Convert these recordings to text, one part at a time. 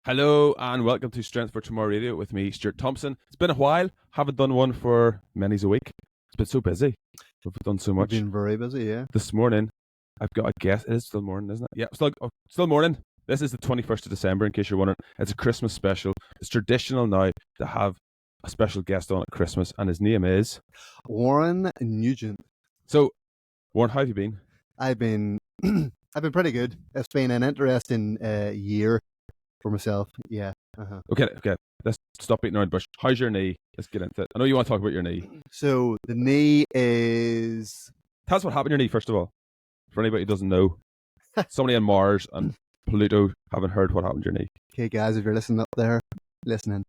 Hello and welcome to Strength for Tomorrow Radio with me, Stuart Thompson. It's been a while. Haven't done one for many's a week. It's been so busy. We've done so much. We've been very busy, yeah. This morning, I've got a guest. It is still morning, isn't it? Yeah, still morning. This is the 21st of December, in case you're wondering. It's a Christmas special. It's traditional now to have a special guest on at Christmas, and his name is... Warren Nugent. So, Warren, how have you been? I've been pretty good. It's been an interesting year for myself, yeah. Okay. Let's stop beating around the bush. How's your knee? Let's get into it. I know you want to talk about your knee. So, the knee is... Tell us what happened to your knee, first of all. For anybody who doesn't know. Somebody on Mars and Pluto haven't heard what happened to your knee. Okay, guys, if you're listening up there, listening.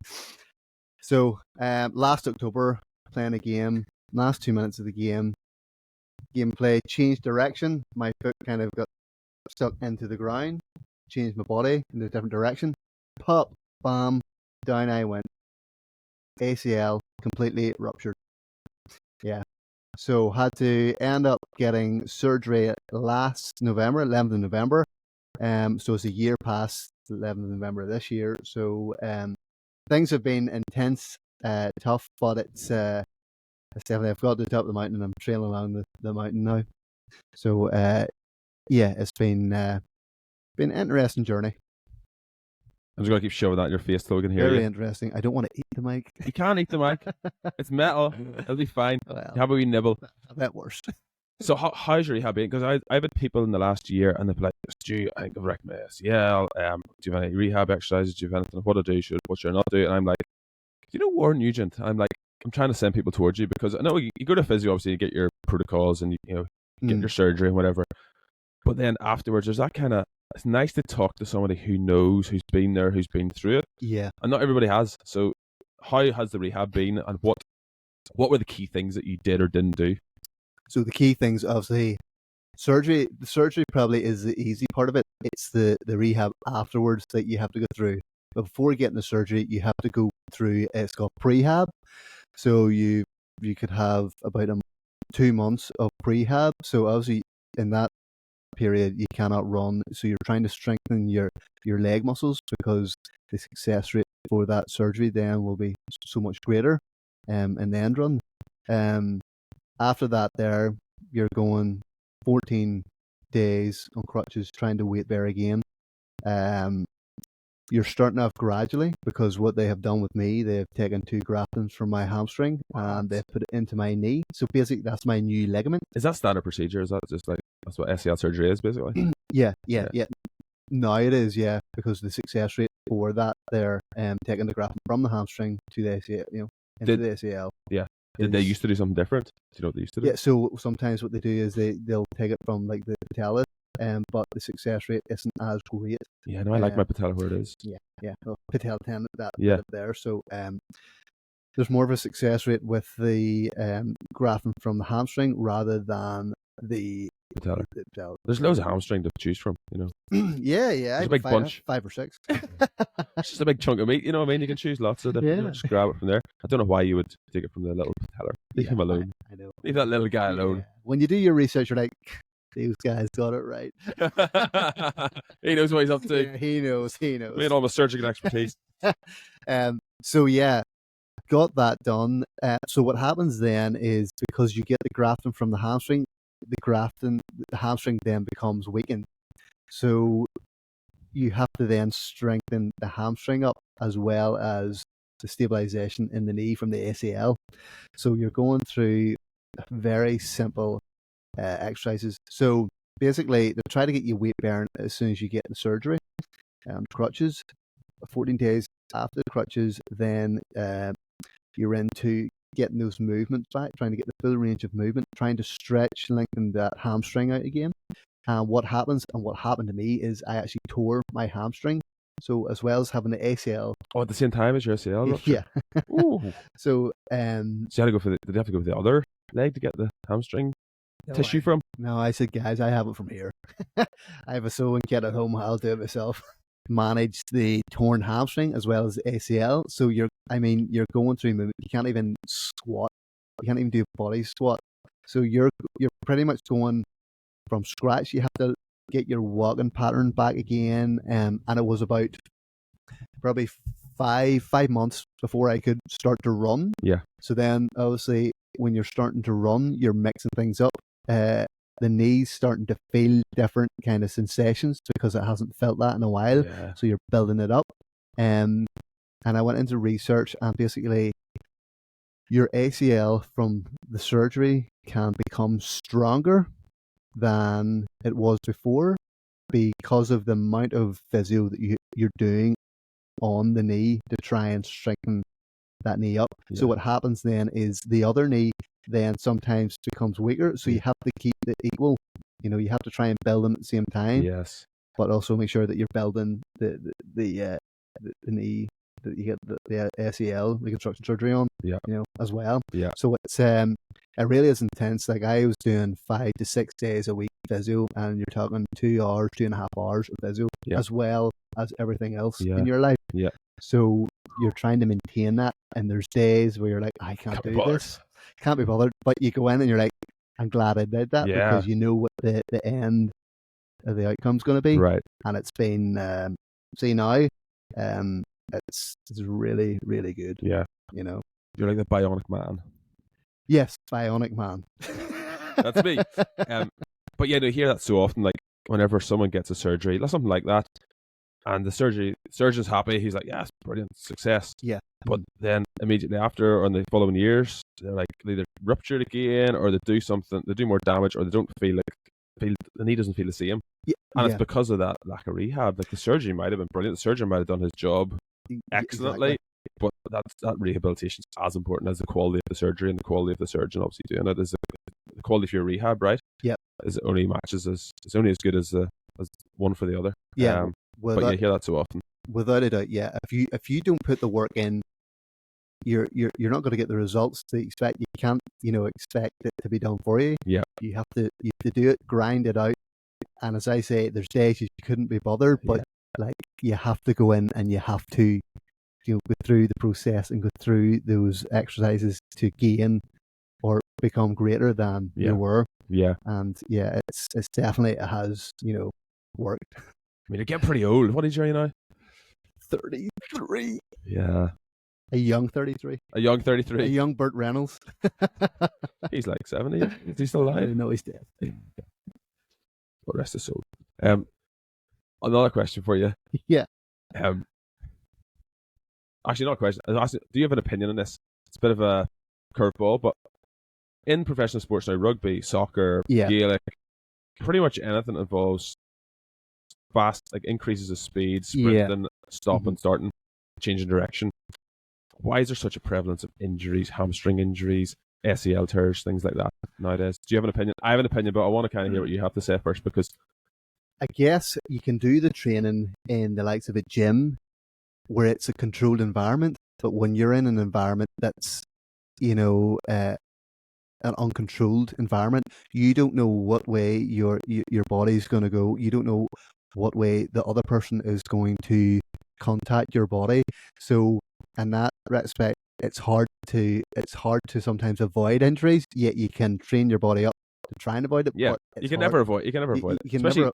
So, last October, playing a game, last 2 minutes of the gameplay changed direction. My foot kind of got stuck into the ground, changed my body in a different direction. Pop, bam, down I went. ACL completely ruptured. Yeah. So had to end up getting surgery last November, 11th of November. So it's a year past the 11th of November this year. So things have been intense, tough, but it's definitely, I've got to the top of the mountain and I'm trailing along the mountain now. So yeah, it's been an interesting journey. I'm just going to keep shoving that in your face so we can hear Very you. interesting. I don't want to eat the mic. You can't eat the mic. It's metal. It'll be fine. Well, Have a wee nibble. a bit worse. So how's your rehab been? Because I've had people in the last year and they've been like, Stu, I think I've wrecked my ACL. Do you have any rehab exercises? Do you have anything? What to do? What should I not do? And I'm like, do you know Warren Nugent? I'm trying to send people towards you because I know you go to physio, obviously, you get your protocols and you get your surgery and whatever. But then afterwards, there's that kind of, it's nice to talk to somebody who knows, who's been there, who's been through it. Yeah. And not everybody has. So how has the rehab been and what were the key things that you did or didn't do? So the key things, obviously, surgery. The surgery probably is the easy part of it. It's the rehab afterwards that you have to go through. But before getting the surgery, you have to go through, it's called prehab. So you could have about 2 months of prehab. So obviously in that period you cannot run. So you're trying to strengthen your leg muscles because the success rate for that surgery then will be so much greater in the end run. After that there, you're going 14 days on crutches trying to weight bear again. You're starting off gradually because what they have done with me, they've taken 2 graftings from my hamstring and they've put it into my knee. So basically that's my new ligament. Is that standard procedure? Is that just like, that's what ACL surgery is basically? Yeah. Now it is, yeah, because the success rate for that, they're taking the grafting from the hamstring to the ACL, into the ACL. Yeah. Did they used to do something different? Do you know what they used to do? Yeah, so sometimes what they do is they'll take it from like the patella, but the success rate isn't as great. Yeah, no, I like my patella where it is. Yeah. Well, patella tendon that Yeah. bit there. So there's more of a success rate with the grafting from the hamstring rather than the Patella. patella. There's loads of hamstring to choose from, Yeah. There's a big bunch. 5 or 6. It's just a big chunk of meat, you know what I mean? You can choose lots of different, Yeah. just grab it from there. I don't know why you would take it from the little patella. Leave him alone. I know. Leave that little guy alone. Yeah. When you do your research, you're like, these guys got it right. He knows what he's up to. Yeah, he knows. Me and all my surgical expertise. So yeah, got that done. So what happens then is because you get the grafting from the hamstring, the hamstring then becomes weakened. So you have to then strengthen the hamstring up as well as the stabilization in the knee from the ACL. So you're going through very simple exercises. So basically, they try to get you weight bearing as soon as you get the surgery. Crutches, 14 days after the crutches, then you're into getting those movements back, trying to get the full range of movement, trying to stretch, lengthen that hamstring out again. And what happens, and what happened to me, is I actually tore my hamstring. So as well as having the ACL. Oh, at the same time as your ACL rupture? Yeah. Ooh. So you had to go did you have to go for the other leg to get the hamstring tissue from? No, I said, guys, I have it from here. I have a sewing kit at home. I'll do it myself. Manage the torn hamstring as well as the ACL. So you're going through movement. You can't even squat. You can't even do a body squat. So you're pretty much going from scratch. You have to get your walking pattern back again. And it was about probably 5 months before I could start to run. Yeah. So then, obviously, when you're starting to run, you're mixing things up. The knee's starting to feel different kind of sensations because it hasn't felt that in a while. Yeah. So you're building it up. And I went into research, and basically, your ACL from the surgery can become stronger than it was before because of the amount of physio that you're doing on the knee to try and strengthen that knee up. Yeah. So what happens then is the other knee then sometimes becomes weaker. So you have to keep it equal. You have to try and build them at the same time. Yes. But also make sure that you're building the knee that you get the ACL reconstruction surgery on. Yeah. As well. Yeah. So it really is intense. Like I was doing 5 to 6 days a week physio, and you're talking 2 hours, 2.5 hours of physio, as well as everything else in your life. Yeah. So you're trying to maintain that, and there's days where you're like, I can't do this, can't be bothered. But you go in and you're like, I'm glad I did that because you know what the end of the outcome's going to be. Right. And it's been see now, it's really, really good. Yeah. You're like the bionic man. Yes, bionic man. That's me. But yeah, to hear that so often, like whenever someone gets a surgery, something like that, and the surgeon's happy, he's like, yes, brilliant, success. Yeah. But then immediately after, or in the following years, they're like, they either rupture it again, or they do something, they do more damage, or they don't feel the knee doesn't feel the same. Yeah. And it's because of that lack of rehab. Like the surgery might have been brilliant, the surgeon might have done his job excellently, but that rehabilitation is as important as the quality of the surgery and the quality of the surgeon obviously doing it. Is the quality of your rehab, right? Yeah. Is it only matches it's only as good as one for the other. Yeah. But you hear that so often. Without a doubt, yeah. If you don't put the work in, you're not going to get the results that you expect. You can't, expect it to be done for you. Yeah. You have to do it, grind it out. And as I say, there's days you couldn't be bothered, but like you have to go in and you have to, go through the process and go through those exercises to gain or become greater than you were. Yeah. And it's definitely, it has, worked. I mean, you're getting pretty old. What age are you now? 33. Yeah. A young 33. A young 33. A young Burt Reynolds. He's like 70. Is he still alive? No, he's dead. Well, rest his soul. Another question for you. Yeah. Actually, not a question. Do you have an opinion on this? It's a bit of a curveball, but in professional sports now, rugby, soccer, Gaelic, pretty much anything that involves fast, like increases of speed, sprinting, stopping, starting, changing direction. Why is there such a prevalence of injuries, hamstring injuries, ACL tears, things like that nowadays? Do you have an opinion? I have an opinion, but I want to kind of hear what you have to say first, because I guess you can do the training in the likes of a gym where it's a controlled environment, but when you're in an environment that's, an uncontrolled environment, you don't know what way your body's going to go. You don't know what way the other person is going to contact your body. So in that respect, it's hard to sometimes avoid injuries, yet you can train your body up to try and avoid it. Yeah, but you can never avoid it.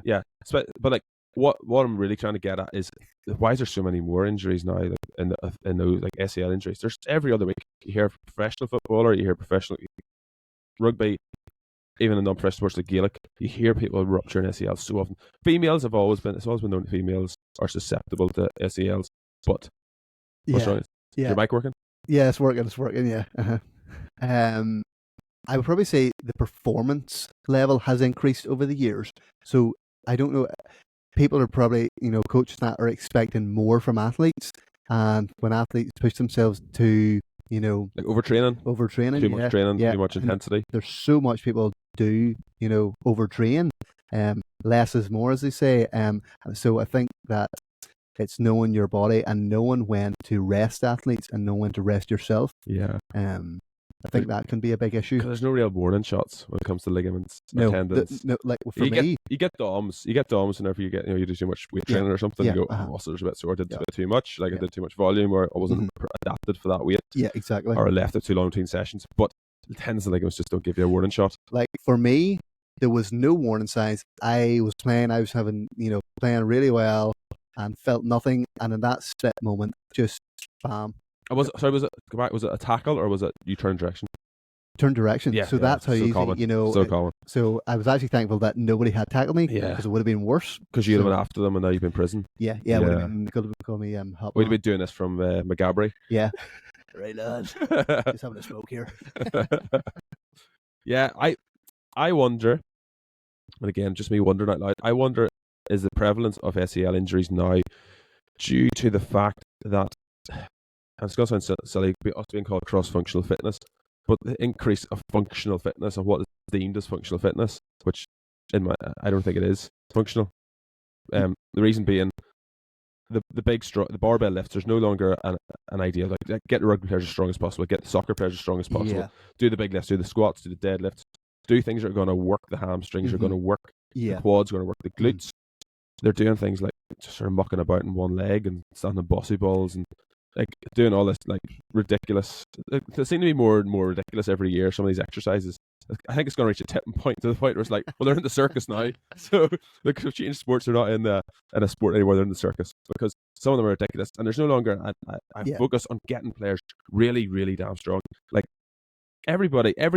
Yeah. But like what I'm really trying to get at is, why is there so many more injuries now, like in those like ACL injuries? There's every other week you hear professional footballer, you hear professional rugby, even in non-professional sports like Gaelic, you hear people rupturing ACLs so often. Females it's always been known that females are susceptible to ACLs, but what's wrong? Is your mic working? Yeah, it's working. Yeah. I would probably say the performance level has increased over the years. So I don't know. People are probably, coaches that are expecting more from athletes, and when athletes push themselves to, like overtraining, too much training, too much intensity. There's so much people do, overtrain. Less is more, as they say. So I think that it's knowing your body and knowing when to rest athletes and knowing when to rest yourself. Yeah. I think that can be a big issue. There's no real warning shots when it comes to ligaments, tendons. Like for me, you get DOMs. You get DOMs whenever you get, you do too much weight training or something. You go, muscles are a bit sore. I did a bit too much. Like I did too much volume, or I wasn't adapted for that weight. Yeah, exactly. Or I left it too long between sessions. But the tendons and ligaments just don't give you a warning shot. Like for me, there was no warning signs. I was having, playing really well. and felt nothing. And in that split moment, just bam, Was it a tackle or was it you turn direction? turn direction. Yeah, So yeah, that's how so easy, common. you know. So common. So I was actually thankful that nobody had tackled me, Yeah. because it would have been worse. Because you'd have So, been after them and now you've been in prison. yeah, Yeah. would have been, could have called me hot We'd man. be doing this from McGabry. Yeah. Right, lads. Just having a smoke here. Yeah, I wonder, and again, just me wondering out loud, I wonder, is the prevalence of ACL injuries now due to the fact that, and it's going to sound silly, us being called cross-functional fitness, but the increase of functional fitness and what is deemed as functional fitness, which I don't think it is functional. The reason being, the barbell lifts, there's no longer an idea like get the rugby players as strong as possible, get the soccer players as strong as possible, Yeah. do the big lifts, do the squats, do the deadlifts, do things that are going to work the hamstrings, are going to work the quads, going to work the glutes. They're doing things like just sort of mucking about in one leg and standing bossy balls and like doing all this like ridiculous. They seem to be more and more ridiculous every year. Some of these exercises, I think it's going to reach a tipping point to the point where it's like, well, they're in the circus now. So look, if change sports, they're not in a sport anymore. They're in the circus because some of them are ridiculous, and there's no longer a focus on getting players really, really damn strong. Like every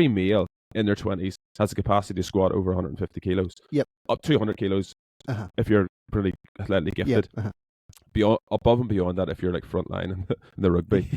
male in their 20s has the capacity to squat over 150 kilos. Yep. Up to 200 kilos if you're pretty athletically gifted. Yep. Above and beyond that, if you're like frontline in the rugby,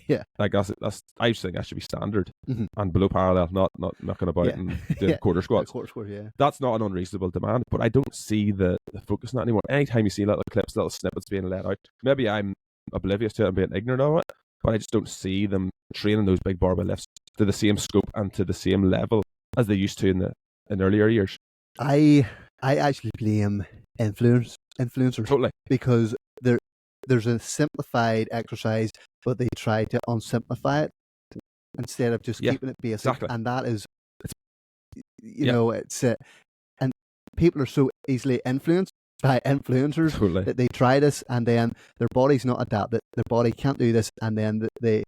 yeah. like that's I just think that should be standard and below parallel, not knocking about and doing quarter squats. Quarter squat, yeah. That's not an unreasonable demand, but I don't see the focus on that anymore. Anytime you see little clips, little snippets being let out, maybe I'm oblivious to it and being ignorant of it, but I just don't see them training those big barbell lifts to the same scope and to the same level as they used to in earlier years. I actually blame influencers Totally, because there's a simplified exercise, but they try to unsimplify it instead of just keeping it basic. Exactly. And that is, know, it's and people are so easily influenced by influencers that they try this and then their body's not adapted. Their body can't do this, and then they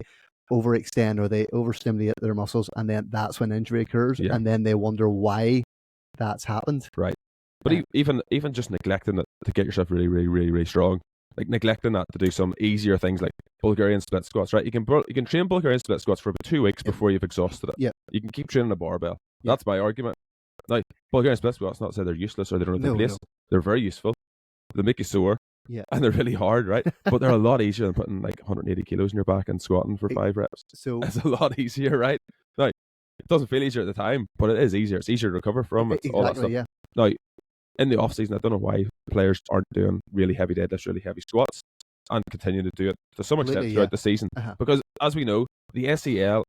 overextend or they overstimulate their muscles, and then that's when injury occurs, and then they wonder why that's happened. Right. But even just neglecting it to get yourself really, really, really, really strong, like neglecting that to do some easier things like Bulgarian split squats, right? You can train Bulgarian split squats for about 2 weeks before you've exhausted it. Yeah. You can keep training a barbell. That's my argument. Now, Bulgarian split squats, not to say they're useless or they don't have their place. No. They're very useful. They make you sore. Yeah. And they're really hard, right? But they're a lot easier than putting like 180 kilos in your back and squatting for 5 reps. So it's a lot easier, right? Now, it doesn't feel easier at the time, but it is easier. It's easier to recover from. It's all that stuff. Yeah. Now, in the off season, I don't know why players aren't doing really heavy deadlifts, really heavy squats, and continue to do it to some extent throughout the season. Because as we know, the ACL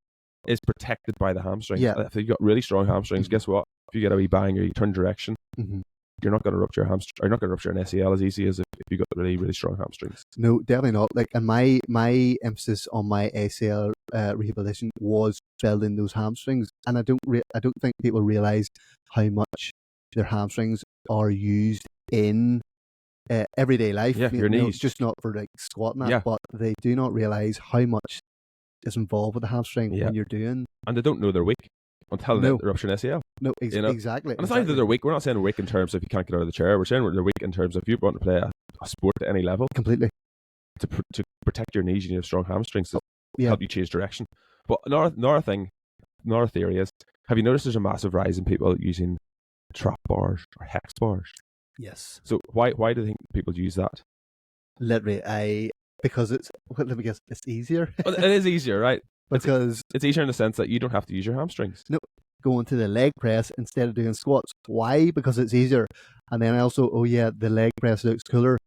is protected by the hamstring. Yeah. If you've got really strong hamstrings, guess what? If you get a wee bang or you turn direction, you're not going to rupture you're not going to rupture an ACL as easy as if you've got really, really strong hamstrings. No, definitely not. Like, and my emphasis on my ACL rehabilitation was building those hamstrings, and I don't think people realize how much their hamstrings are used in everyday life. Yeah, your knees, just not for like squatting that, but they do not realize how much is involved with the hamstring when you're doing. And they don't know they're weak until they rupture an ACL. No, exactly. And it's not that they're weak. We're not saying they're weak in terms of you can't get out of the chair. We're saying they're weak in terms of if you want to play a sport at any level. Completely. To protect your knees, you need strong hamstrings to help you change direction. But another theory is, have you noticed there's a massive rise in people using trap bars or hex bars? Yes. So why do you think people use that? Literally, because it's easier. Well, it is easier, right? Because it's easier in the sense that you don't have to use your hamstrings. No, going to the leg press instead of doing squats. Why? Because it's easier. And then also, the leg press looks cooler.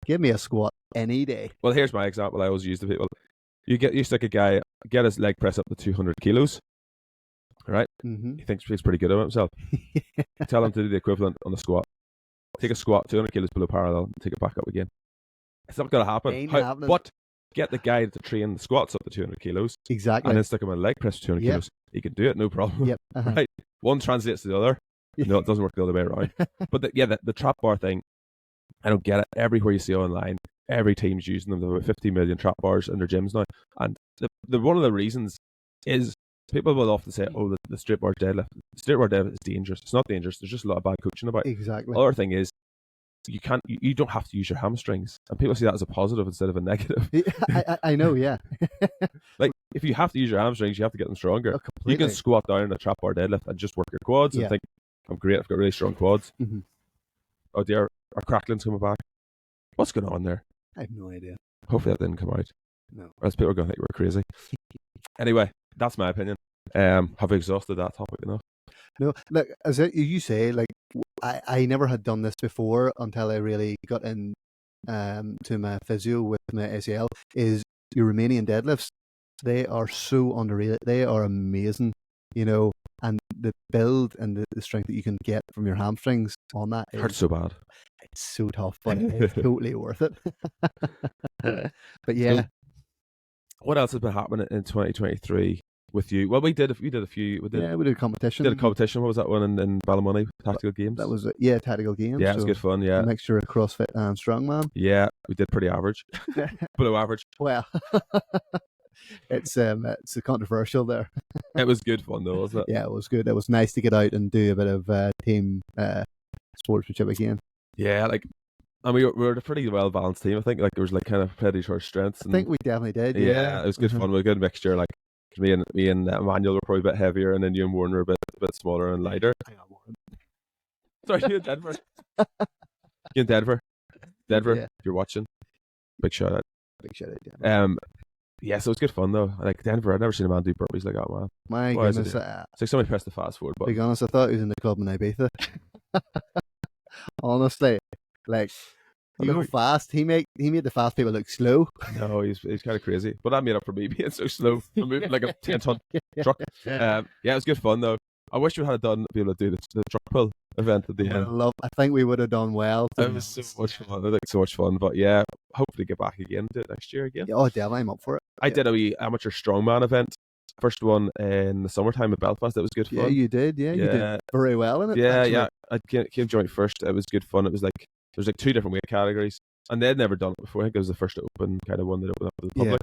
Give me a squat any day. Well, here's my example I always use to people. You stick a guy, get his leg press up to 200 kilos, right? Mm-hmm. He thinks he's pretty good about himself. Tell him to do the equivalent on the squat. Take a squat 200 kilos below parallel and take it back up again. It's not going to happen. But get the guy to train the squats up to 200 kilos. Exactly. And then stick him in a leg press for 200 kilos. He can do it, no problem. Yep. Right? One translates to the other. No, it doesn't work the other way around. But the trap bar thing, I don't get it. Everywhere you see online, every team's using them. There are 50 million trap bars in their gyms now. And the one of the reasons is people will often say, the straight bar deadlift. The straight bar deadlift is dangerous. It's not dangerous. There's just a lot of bad coaching about it. Exactly. The other thing is, you don't have to use your hamstrings, and people see that as a positive instead of a negative. I know, yeah. Like, if you have to use your hamstrings, you have to get them stronger. Oh, You can completely. squat down in a trap bar deadlift and just work your quads and Yeah. think, I'm great, I've got really strong quads. Hmm. Oh dear, our crackling's coming back. What's going on there? I have no idea. Hopefully that didn't come out. No. Or else people are going to think we're crazy. Anyway, that's my opinion. Have we exhausted that topic enough? No, look, as you say, like I never had done this before until I really got in to my physio with my ACL. Is your Romanian deadlifts? They are so underrated. They are amazing, and the build and the strength that you can get from your hamstrings on that Hurts so bad. it's so tough, but it's totally worth it. But yeah, So, what else has been happening in 2023 with you? Well, we did a few. we did a competition. Did a competition. What was that one in Ballymoney? Tactical games. That was tactical games. Yeah, it was good fun. Yeah, a mixture of CrossFit and strongman. Yeah, we did pretty average, below average. Well, it's controversial there. It was good fun though, wasn't it? Yeah, it was good. It was nice to get out and do a bit of team sportsmanship again. Yeah, and we were a pretty well balanced team. I think there was kind of pretty short strengths. I think we definitely did. Yeah, it was good fun. We had a good mixture. Like me and Emmanuel were probably a bit heavier, and then you and Warren were a bit smaller and lighter. I got Warren. Sorry, you in Denver. You in Denver. Denver, Yeah. You're watching. Big shout out. Big shout out. Yeah. Yeah, so it was good fun though. Like Denver, I'd never seen a man do burpees like that, man. My Why is it goodness. It's like somebody pressed the fast forward To button. be honest, I thought he was in the club in Ibiza. Honestly, like he go fast. He made the fast people look slow. No, he's kind of crazy, but that made up for me being so slow. I'm moving like a 10-ton truck. Yeah, it was good fun though. I wish we had done be able to do the truck pull event at the end. I think we would have done well. It was so much fun. I think so much fun, but yeah, hopefully get back again, do it next year again. Oh, definitely, I'm up for it. I did a wee amateur strongman event, first one in the summertime at Belfast. It was good fun. Yeah, you did. Yeah, you did very well in it. Yeah, actually. yeah. I came joint first. It was good fun. It was there was two different weight categories, and they'd never done it before. I think it was the first open kind of one that opened up to the public.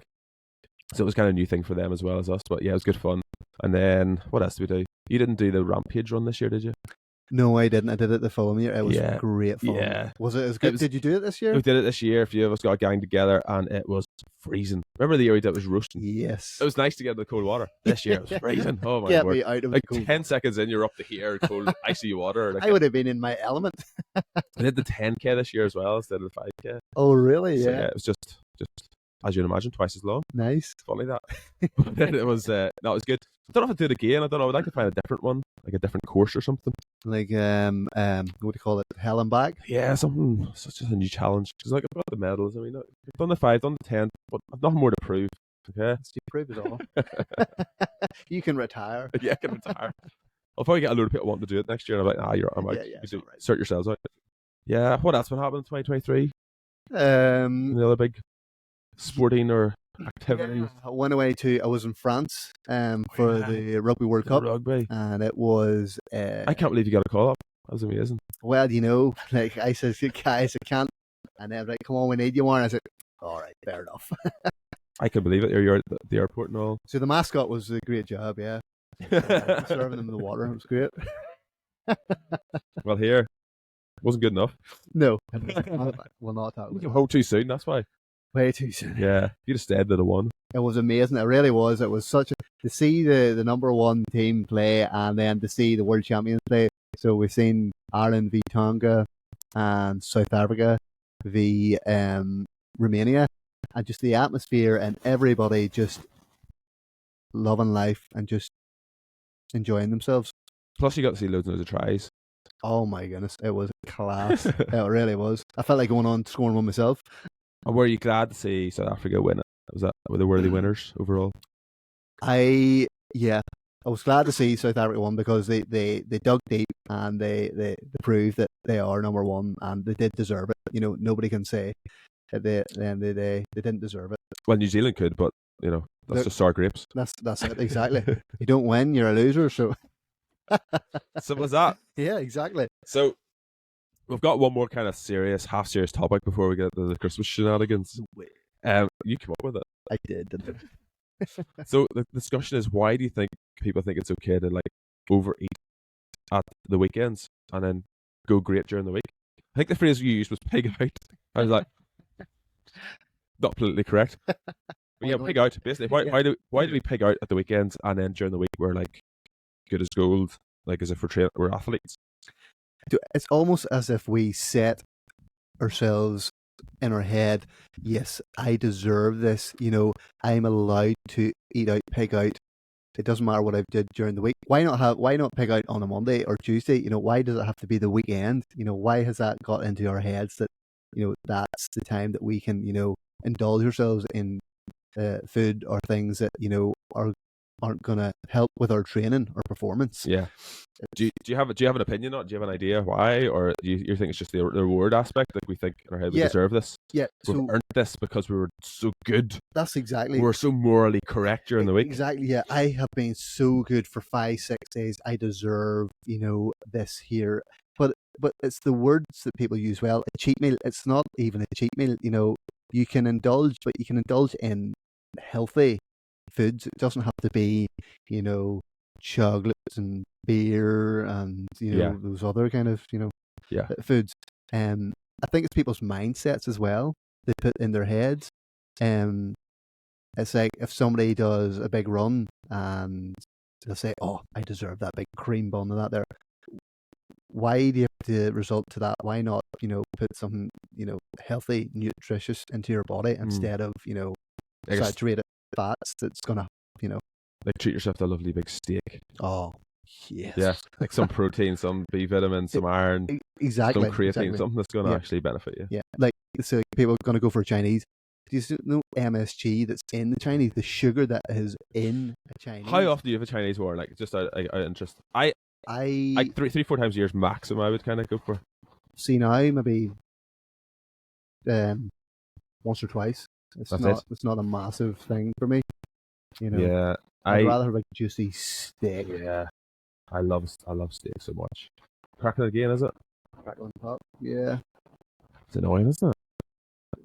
So it was kind of a new thing for them as well as us. But yeah, it was good fun. And then what else did we do? You didn't do the Rampage run this year, did you? No, I didn't. I did it the following year. It was great fun. Yeah. Was it as good? Did you do it this year? We did it this year. A few of us got a gang together, and it was freezing. Remember the year we did it was roasting? Yes. It was nice to get in the cold water. This year it was freezing. Oh my Get word. me out of like the cold 10 seconds in, you're up to here, cold, icy water. I would have been in my element. I did the 10K this year as well instead of the 5K. Oh, really? So, yeah. It was just as you'd imagine, twice as long. Nice. Funny that. But then it was that was good. I don't know if I'd do it again. I don't know. I would like to find a different one, like a different course or something. Like what do you call it? Hell and back? Yeah, something such as a new challenge. Because I've got the medals. I mean, I've done the 5, done the 10, but I've nothing more to prove. Okay. You prove it all. You can retire. Yeah, I can retire. I'll probably get a load of people wanting to do it next year, and I'm like, I'm out. Yeah, You sort yourselves out. Yeah. What else been happening in 2023? Any other big sporting or activities? I went away I was in France for the Rugby World Cup. Rugby. And it was I can't believe you got a call up. That was amazing. Well, like I said, guys, I can't. And they're like, come on, we need you more. And I said, all right, fair enough. I can believe it. You're at the airport and all. So the mascot was a great job, yeah. Serving them the water. It was great. Well, here. Wasn't good enough. No. We'll not talk about it. Home too soon, that's why. Way too soon. Yeah. You just stayed to the one. It was amazing. It really was. It was to see the number one team play and then to see the world champions play. So we've seen Ireland v Tonga and South Africa v Romania, and just the atmosphere and everybody just loving life and just enjoying themselves. Plus, you got to see loads and loads of tries. Oh my goodness, it was class. It really was. I felt like going on scoring one myself. And were you glad to see South Africa win it? Were they worthy winners overall? I was glad to see South Africa won because they dug deep and they proved that they are number one and they did deserve it. Nobody can say that they didn't deserve it. Well, New Zealand could, but that's just sour grapes. That's it exactly. You don't win, you're a loser. So simple as that. Yeah, exactly. So we've got one more kind of half serious topic before we get to the Christmas shenanigans. You came up with it. I did, didn't I? So the discussion is, why do you think people think it's okay to overeat at the weekends and then go great during the week? I think the phrase you used was pig out. I was like, not politically correct. But yeah, pig out, basically. Why do we pig out at the weekends and then during the week we're like good as gold, like as if we're athletes? It's almost as if we set ourselves in our head, yes, I deserve this. I'm allowed to eat out, pig out. It doesn't matter what I did during the week. Why not pig out on a Monday or Tuesday? Why does it have to be the weekend? Why has that got into our heads that, that's the time that we can, indulge ourselves in food or things that, aren't going to help with our training or performance? Yeah. Do you have an opinion on it? Do you have an idea why, or do you think it's just the reward aspect? Like we think in our head we deserve this. Yeah, we've earned this because we were so good. That's exactly. We're so morally correct during the week. Exactly. Yeah, I have been so good for 5-6 days. I deserve, this here. But it's the words that people use. Well, a cheat meal. It's not even a cheat meal. You can indulge, but you can indulge in healthy foods. It doesn't have to be, chocolates and beer and those other kind of foods. I think it's people's mindsets as well. They put in their heads. It's like if somebody does a big run and they'll say, "Oh, I deserve that big cream bun and that there." Why do you have to resort to that? Why not, put something, healthy, nutritious into your body instead of, saturated fats that's gonna, like treat yourself to a lovely big steak. Oh, yes. Yeah, like some protein, some B vitamins, some iron, exactly, some creatine, something that's going to actually benefit you. Yeah, like so people are going to go for Chinese. Do you know MSG that's in the Chinese? The sugar that is in a Chinese. How often do you have a Chinese war? Like just out of interest. I 3-4 times a year is maximum. I would kind of go for. See now, maybe once or twice. It's not a massive thing for me. Yeah, I'd rather have a juicy steak. Yeah, I love steak so much. Cracking it again, is it? Crackle on top. Yeah. It's annoying, isn't it?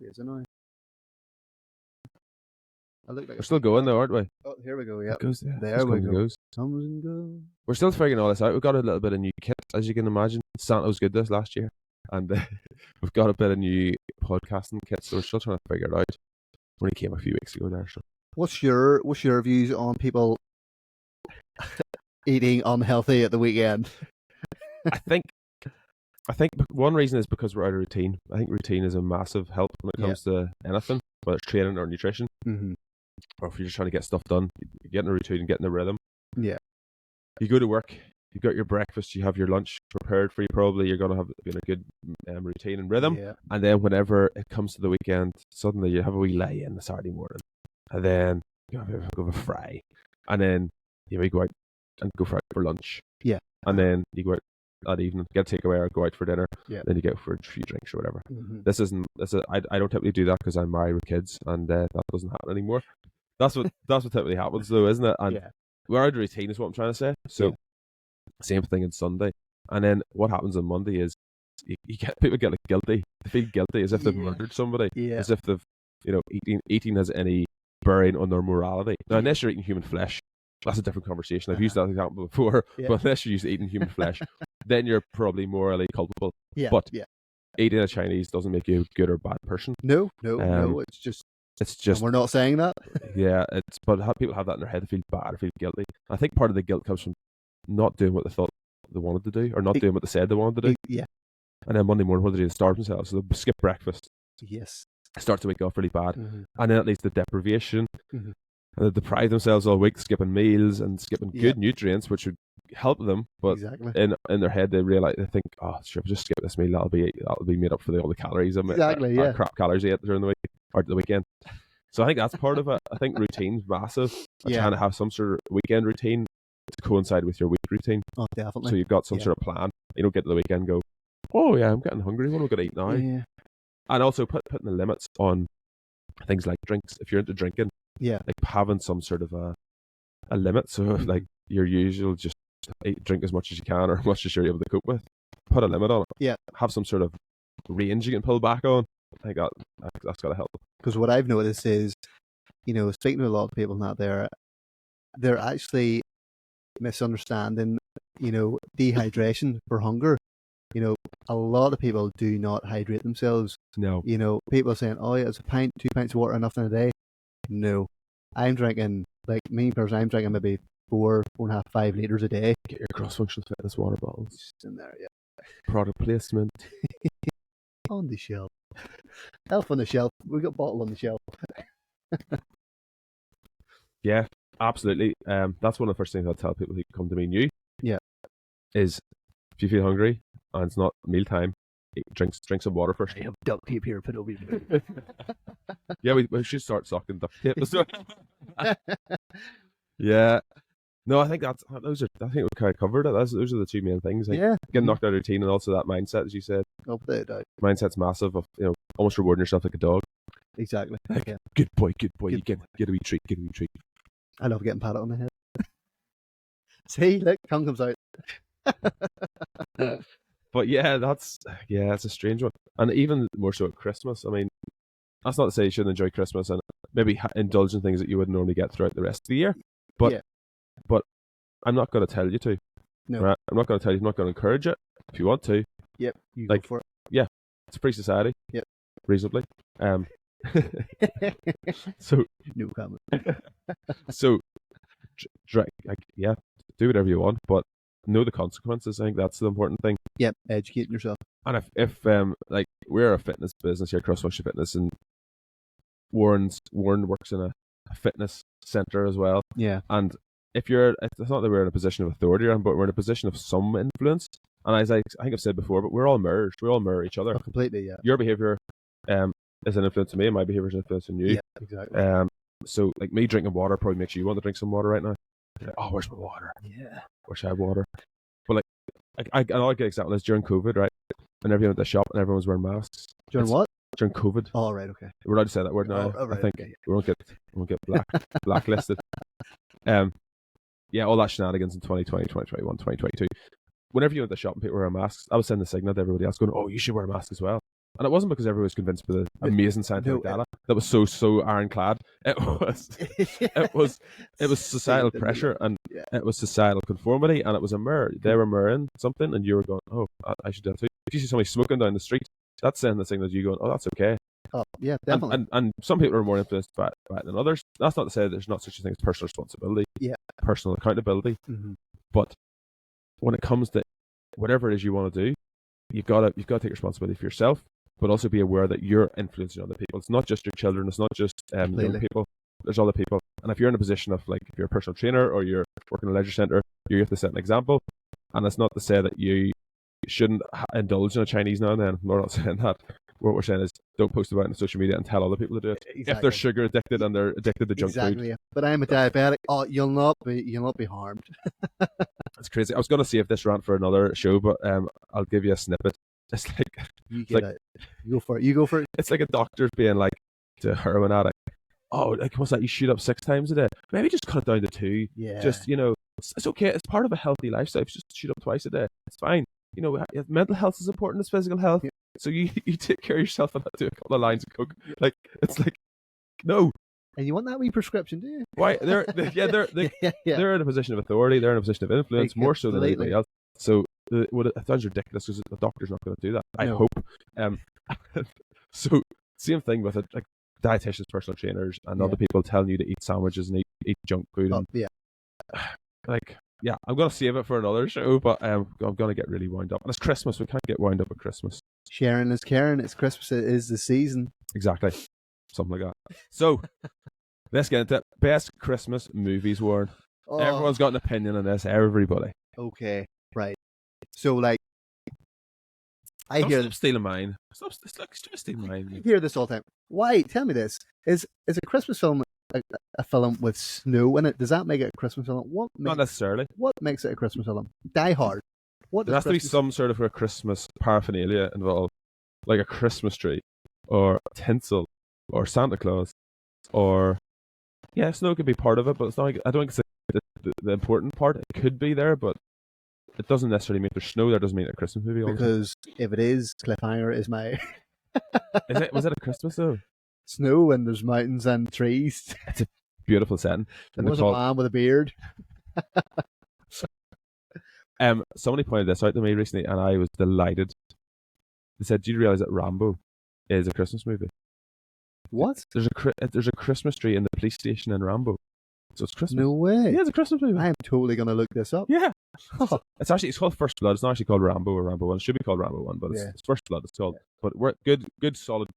It is annoying. We're still going though, aren't we? Oh, here we go. Yeah, there we go. Comes and goes. We're still figuring all this out. We've got a little bit of new kit, as you can imagine. Santa was good this last year, and we've got a bit of new podcasting kit, so we're still trying to figure it out. Only came a few weeks ago there. So, what's your views on people eating unhealthy at the weekend? I think one reason is because we're out of routine. I think routine is a massive help when it comes to anything, whether it's training or nutrition. Mm-hmm. Or if you're just trying to get stuff done, you get in a routine and get in the rhythm. Yeah. You go to work, you've got your breakfast, you have your lunch prepared for you probably, you're going to have a good routine and rhythm. Yeah. And then whenever it comes to the weekend, suddenly you have a wee lay in the Saturday morning. And then you have a fry. And then you go out and go for lunch. Yeah. And then you go out that evening, get a takeaway or go out for dinner. Yeah. Then you go for a few drinks or whatever. Mm-hmm. I don't typically do that because I'm married with kids, and that doesn't happen anymore. That's what typically happens though, isn't it? And we're out of routine is what I'm trying to say. So same thing on Sunday. And then what happens on Monday is people get like guilty. They feel guilty as if they've murdered somebody. Yeah. As if they've eating has any bearing on their morality. Now unless you're eating human flesh, that's a different conversation. I've used that example before. But unless you're used to eating human flesh, then you're probably morally culpable. Yeah. But eating a Chinese doesn't make you a good or bad person. No. It's just. We're not saying that. Yeah, but people have that in their head. They feel bad or feel guilty. I think part of the guilt comes from not doing what they thought they wanted to do, or not doing what they said they wanted to do. Yeah. And then Monday morning, what they do is starve themselves. So they skip breakfast. Yes. Start to wake up really bad, mm-hmm. and then it leads to deprivation. Mm-hmm. And they deprive themselves all week, skipping meals and skipping good nutrients, which would help them. But in their head, they think, oh, sure, if I just skip this meal, that'll be made up for all the calories crap calories I ate during the week or the weekend. So I think that's part of it. I think routine's massive. Trying to have some sort of weekend routine to coincide with your week routine. Oh, definitely. So you've got some sort of plan. You don't get to the weekend and go, oh yeah, I'm getting hungry. What am I going to eat now? Yeah. And also putting the limits on things like drinks. If you're into drinking, like having some sort of a limit. So like your usual, just drink as much as you can or as much as you're able to cope with. Put a limit on it. Yeah. Have some sort of range you can pull back on. I think that's got to help. Because what I've noticed is, speaking to a lot of people out there, they're actually misunderstanding, dehydration for hunger. a lot of people do not hydrate themselves. No. You know, people are saying, "Oh, yeah, it's a pint, 2 pints of water enough in a day." No, I'm drinking like me personally. I'm drinking maybe 4.5, 5 liters a day. Get your cross-functional fitness water bottles. Just in there, yeah, Product placement. on the shelf. Elf on the shelf. We got bottle on the shelf. Yeah, absolutely. That's one of the first things I'll tell people who come to me new. Yeah. Is if you feel hungry and it's not mealtime, drink some water first. I have duct tape here. Put over your. Yeah, we should start sucking duct tape. Yeah. No, I think I think we kind of covered it. Those are the two main things. Like Yeah. getting knocked out of routine and also that mindset, as you said. No doubt. Mindset's massive of, almost rewarding yourself like a dog. Exactly. Like, Yeah. good boy. You Good get a wee treat. I love getting patted on the head. See, look, tongue comes out. But yeah, it's a strange one. And even more so at Christmas. I mean, that's not to say you shouldn't enjoy Christmas and maybe indulge in things that you wouldn't normally get throughout the rest of the year. But Yeah. but I'm not going to tell you to. No. Right? I'm not going to tell you. I'm not going to encourage it. If you want to, Yep. You like, go for it. it's a free society. Yep. Reasonably. So No comment. so drink. Do whatever you want, but know the consequences. I think that's the important thing. Yep. Educating yourself. And if like we're a fitness business here, CrossFit Fitness, and Warren works in a fitness center as well. Yeah. And it's not that we're in a position of authority, but we're in a position of some influence. And as I think I've said before, but we're all mirrors. We all mirror each other. Oh, completely. Yeah. Your behavior is an influence on me, and my behavior is an influence on you. Yeah. Exactly. So like me drinking water probably makes you want to drink some water right now. Like, oh, where's my water? Yeah. Wish I had water. But like I like an example is during COVID, right? And everyone at the shop and everyone was wearing masks. During what? During COVID. Oh, right. Okay. We're allowed to say that word now. Oh, right, I think okay. we won't get blacklisted. Yeah, all that shenanigans in 2020, 2021, 2022. Whenever you went to the shop and people were wearing masks, I was sending the signal to everybody else going, "Oh, you should wear a mask as well." And it wasn't because everyone was convinced by the amazing scientific data that was so ironclad. It was societal pressure and it was societal conformity, and it was a mirror. They were mirroring something, and you were going, "Oh, I should do that too." If you see somebody smoking down the street, that's sending the signal to you going, "Oh, that's okay." Oh, yeah, definitely. And some people are more influenced by it than others. That's not to say there's not such a thing as personal responsibility, personal accountability. Mm-hmm. But when it comes to whatever it is you want to do, you've got to take responsibility for yourself, but also be aware that you're influencing other people. It's not just your children. It's not just young people. There's other people. And if you're in a position of, like, if you're a personal trainer or you're working in a leisure centre, you have to set an example. And it's not to say that you shouldn't indulge in a Chinese now and then. We're not saying that. What we're saying is don't post about it on social media and tell other people to do it. Exactly. If they're sugar addicted and they're addicted to junk food. Yeah. But I'm a diabetic. Oh, you'll not be harmed. It's crazy. I was going to save this rant for another show, but I'll give you a snippet. It's like you go for it. You go for it. It's like a doctor being like to a heroin addict, "Oh, like what's that? You shoot up 6 times a day. Maybe just cut it down to 2. Yeah. Just it's okay. It's part of a healthy lifestyle. If you just shoot up twice a day, it's fine. Mental health is important as physical health. Yeah. So you take care of yourself and do a couple of lines of coke. Like it's like no." And you want that wee prescription, do you? Why? They're in a position of authority. They're in a position of influence more so than anybody else. So it sounds ridiculous because the doctor's not going to do that. I hope. So same thing with it, like dietitians, personal trainers, and other people telling you to eat sandwiches and eat junk food. And, I'm going to save it for another show, but I'm going to get really wound up. And it's Christmas. We can't get wound up at Christmas. Sharing is caring. It's Christmas. It is the season. Exactly. Something like that. So let's get into it. Best Christmas movies, Warren. Oh. Everyone's got an opinion on this. Everybody. Okay. Right. So, like, Stop stealing mine. Stop stealing mine. I hear this all the time. Why? Tell me this. Is a Christmas film a film with snow in it? Does that make it a Christmas film? Not necessarily. What makes it a Christmas film? Die Hard. There has to be some sort of a Christmas paraphernalia involved, like a Christmas tree, or tinsel, or Santa Claus, or snow could be part of it, but it's not. Like, I don't think it's the important part. It could be there, but it doesn't necessarily mean there's snow there. Doesn't mean a Christmas movie. Because if it is, Cliffhanger is my. Was it a Christmas though? Snow and there's mountains and trees. It's a beautiful setting. And there's a man with a beard. Somebody pointed this out to me recently, and I was delighted. They said, "Do you realize that Rambo is a Christmas movie? What? There's a Christmas tree in the police station in Rambo, so it's Christmas. No way. Yeah, it's a Christmas movie. I am totally gonna look this up. Yeah, it's called First Blood. It's not actually called Rambo or Rambo 1. It should be called Rambo 1, but it's First Blood. It's called. But we're good, solid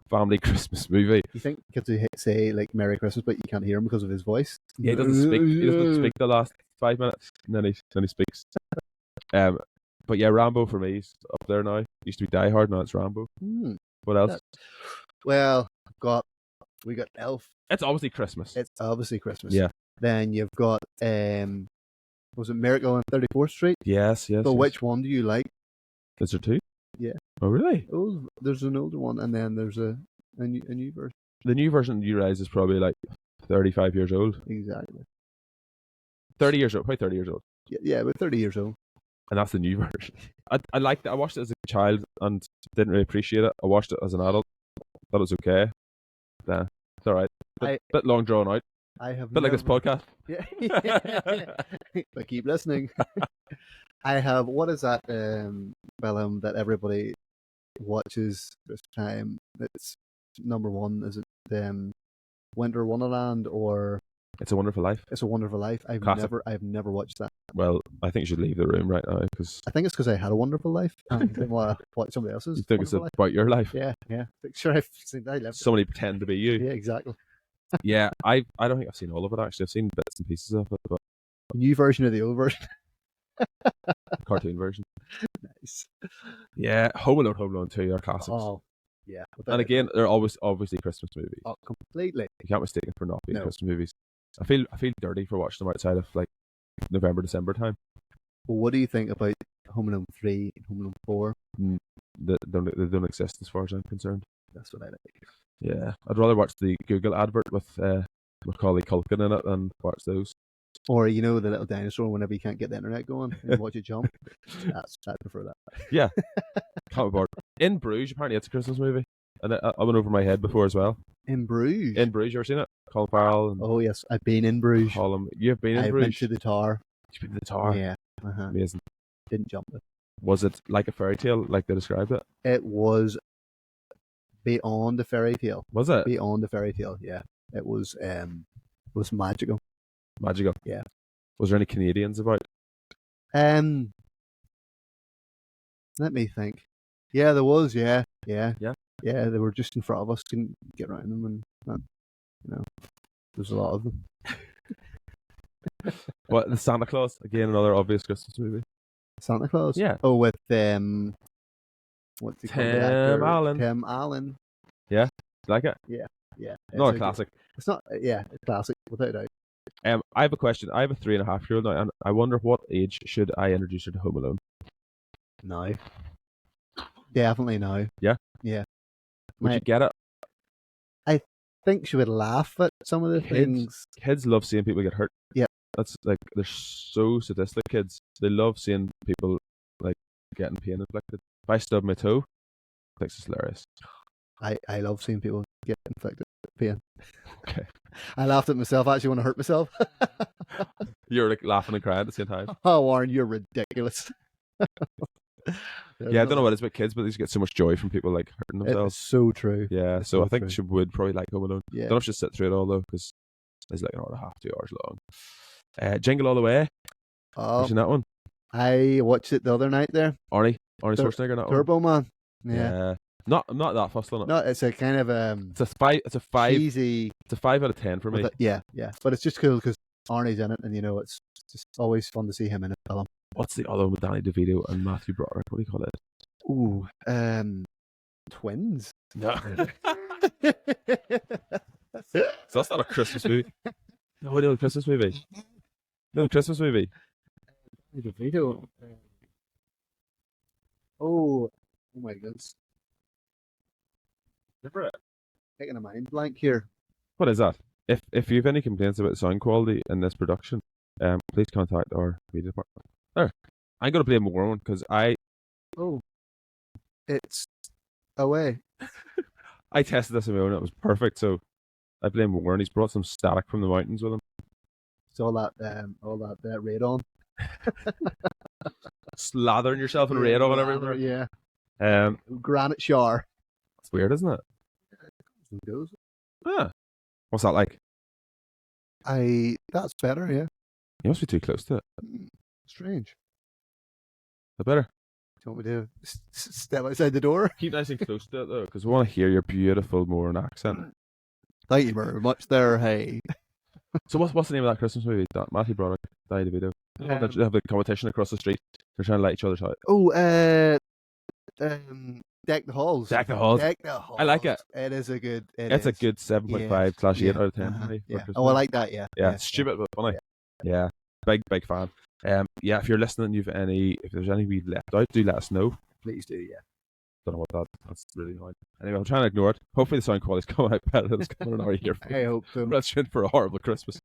family Christmas movie. You think you get to say like Merry Christmas, but you can't hear him because of his voice? Yeah, he doesn't speak the last 5 minutes, and then he speaks. But yeah, Rambo for me is up there now. Used to be Die Hard, now it's Rambo. What else? Well, we got Elf. It's obviously Christmas. It's obviously Christmas. Yeah. Then you've got was it Miracle on 34th Street? Yes. So which one do you like? Is there two? Yeah. Oh really? Oh, there's an older one, and then there's a new version. The new version you realize is probably like 35 years old. Exactly. 30 years old, probably 30 years old. Yeah, about 30 years old. And that's the new version. I liked it. I watched it as a child and didn't really appreciate it. I watched it as an adult. Thought it was okay. Yeah, it's all right. Bit long drawn out. I have bit like this podcast. Yeah. But keep listening. I have, what is that film that everybody watches this time? It's number one. Is it Winter Wonderland or It's a Wonderful Life? It's a Wonderful Life. I've never watched that. Well, I think you should leave the room right now because I think it's because I had a wonderful life and didn't want to watch somebody else's. You think it's about your life? Yeah. Sure, I've seen that. I left Somebody pretend to be you. Yeah, exactly. Yeah, I don't think I've seen all of it actually. I've seen bits and pieces of it, but new version of the old version. Cartoon version. Nice. Yeah, Home Alone 2 are classics. Oh, yeah. And again, they're obviously Christmas movies. Oh, completely. You can't mistake it for not being Christmas movies. I feel dirty for watching them outside of like November, December time. Well, what do you think about Home Alone 3 and Home Alone 4? They don't exist as far as I'm concerned. That's what I like. Yeah, I'd rather watch the Google advert with Macaulay Culkin in it than watch those. Or the little dinosaur whenever you can't get the internet going and watch it jump. I prefer that. Yeah, can't be bored. In Bruges, apparently it's a Christmas movie, and I went over my head before as well. In Bruges, you ever seen it? Colin Farrell. And oh yes, I've been in Bruges. You've been in Bruges. I've been to the tower. You've been to the tower. Yeah, amazing. Didn't jump it. Was it like a fairy tale, like they described it? It was beyond the fairy tale. Was it beyond the fairy tale? Yeah, it was magical. Magical. Yeah. Was there any Canadians about? Let me think. Yeah, there was. Yeah. They were just in front of us. Couldn't get around them, and there's a lot of them. What, the Santa Claus? Again, another obvious Christmas movie. Santa Claus? Yeah. Oh, with what's he called? Tim Allen. Tim Allen. Yeah. Like it? Yeah. Not a classic. It's not. Yeah, a classic without a doubt. I have a question. I have a 3.5-year-old now, and I wonder what age should I introduce her to Home Alone? Now. Definitely now. Yeah? Yeah. Would you get it? I think she would laugh at some of the things. Kids love seeing people get hurt. Yeah. That's like, they're so sadistic, kids. They love seeing people like getting pain inflicted. If I stub my toe, I think it's hilarious. I love seeing people get inflicted with pain. Okay. I laughed at myself. I actually want to hurt myself. You're like laughing and crying at the same time. Oh, Warren, you're ridiculous. Yeah, I don't know what it is about kids, but they just get so much joy from people like hurting themselves. It's so true. Yeah, so I think she would probably like Home Alone. Yeah. Don't know if she'll sit through it all though, because it's like an hour and a half, 2 hours long. Jingle All the Way. Oh, you seen that one? I watched it the other night there. Arnie Schwarzenegger, that Turbo one. Man. Yeah. I'm not that fussed on it. No, it's a kind of It's a 5. Easy. It's a 5 out of 10 for me. Yeah. But it's just cool because Arnie's in it, and it's just always fun to see him in a film. What's the other one with Danny DeVito and Matthew Broderick? What do you call it? Ooh, twins. No. So that's not a Christmas movie. No, Christmas movie. No, Christmas movie. DeVito. Oh my goodness. Taking a mind blank here. What is that? If you have any complaints about sound quality in this production, please contact our media department. There. I'm going to blame Warren because it's away. I tested this on my own. It was perfect. So I blame Warren. He's brought some static from the mountains with him. It's all that radon. Slathering yourself in radon everywhere. Yeah. Granite shower. It's weird, isn't it? Ah, what's that like? That's better, yeah. You must be too close to it. Strange. The better. Do you want me to step outside the door? Keep nice and close to it though, because we want to hear your beautiful Moran accent. Thank you very much there, hey. So what's the name of that Christmas movie that Matthew Broderick died video? They have the competition across the street. They're trying to let each other out. Oh, Deck the Halls. Deck the Halls. Deck the Halls. I like it. It is a good. It's a good 7.5/8 out of 10. Yeah. Oh, I like that. Yeah. Yeah, stupid but funny. Yeah. Big fan. Yeah, if you're listening, if there's any we left out, do let us know. Please do. Yeah. Don't know what that's really hard. Anyway, I'm trying to ignore it. Hopefully the sound quality's coming out better than it's coming in our earphones. I hope so. That's in for a horrible Christmas.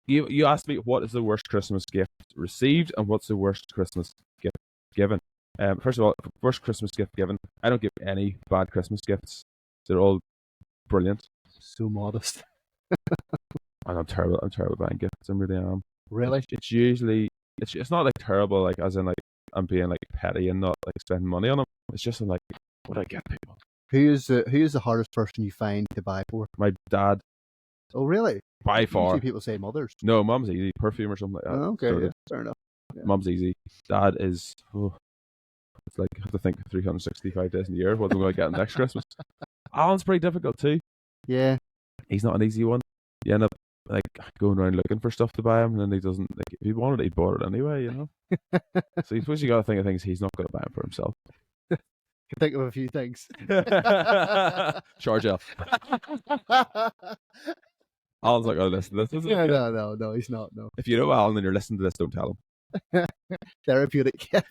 You asked me what is the worst Christmas gift received and what's the worst Christmas gift given. First of all, worst Christmas gift given. I don't give any bad Christmas gifts. They're all brilliant. So modest. And I'm terrible buying gifts. I really am. Really? It's usually it's not like terrible, like as in like I'm being like petty and not like spending money on them. It's just like, what do I get people? Who is the hardest person you find to buy for? My dad. Oh, really? By far. Usually people say mothers. No, mum's easy. Perfume or something like that. Oh, okay, yeah, fair enough. Yeah. Mum's easy. Dad is. It's like I have to think 365 days in a year. What am I going to get next Christmas? Alan's pretty difficult too. Yeah. He's not an easy one. You end up like going around looking for stuff to buy him, and then he doesn't. Like, if he wanted it, he bought it anyway. You know. So you suppose you got to think of things he's not going to buy him for himself. Can think of a few things. Shower gel. Alan's not going to listen to this, is he? Yeah, no, he's not. No. If you know Alan and you're listening to this, don't tell him. Therapeutic kit.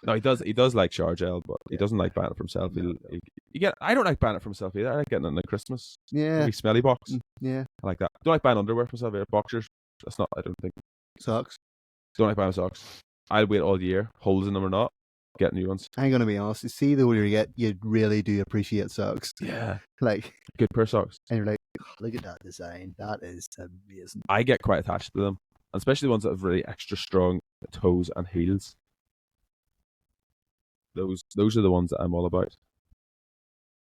No, he does like shower gel, but he doesn't like buying it for himself. I don't like buying it for myself either. I like getting it in the Christmas. Yeah. Maybe smelly box. Yeah. I like that. Don't like buying underwear for myself either. Boxers. That's not, I don't think. Socks. Don't like buying socks. I'll wait all year, holes in them or not, get new ones. I'm gonna be honest. You see, the older you get, you really do appreciate socks. Yeah. Like, good pair of socks. And you're like, oh, look at that design. That is amazing. I get quite attached to them, especially the ones that have really extra strong toes and heels. Those are the ones that I'm all about.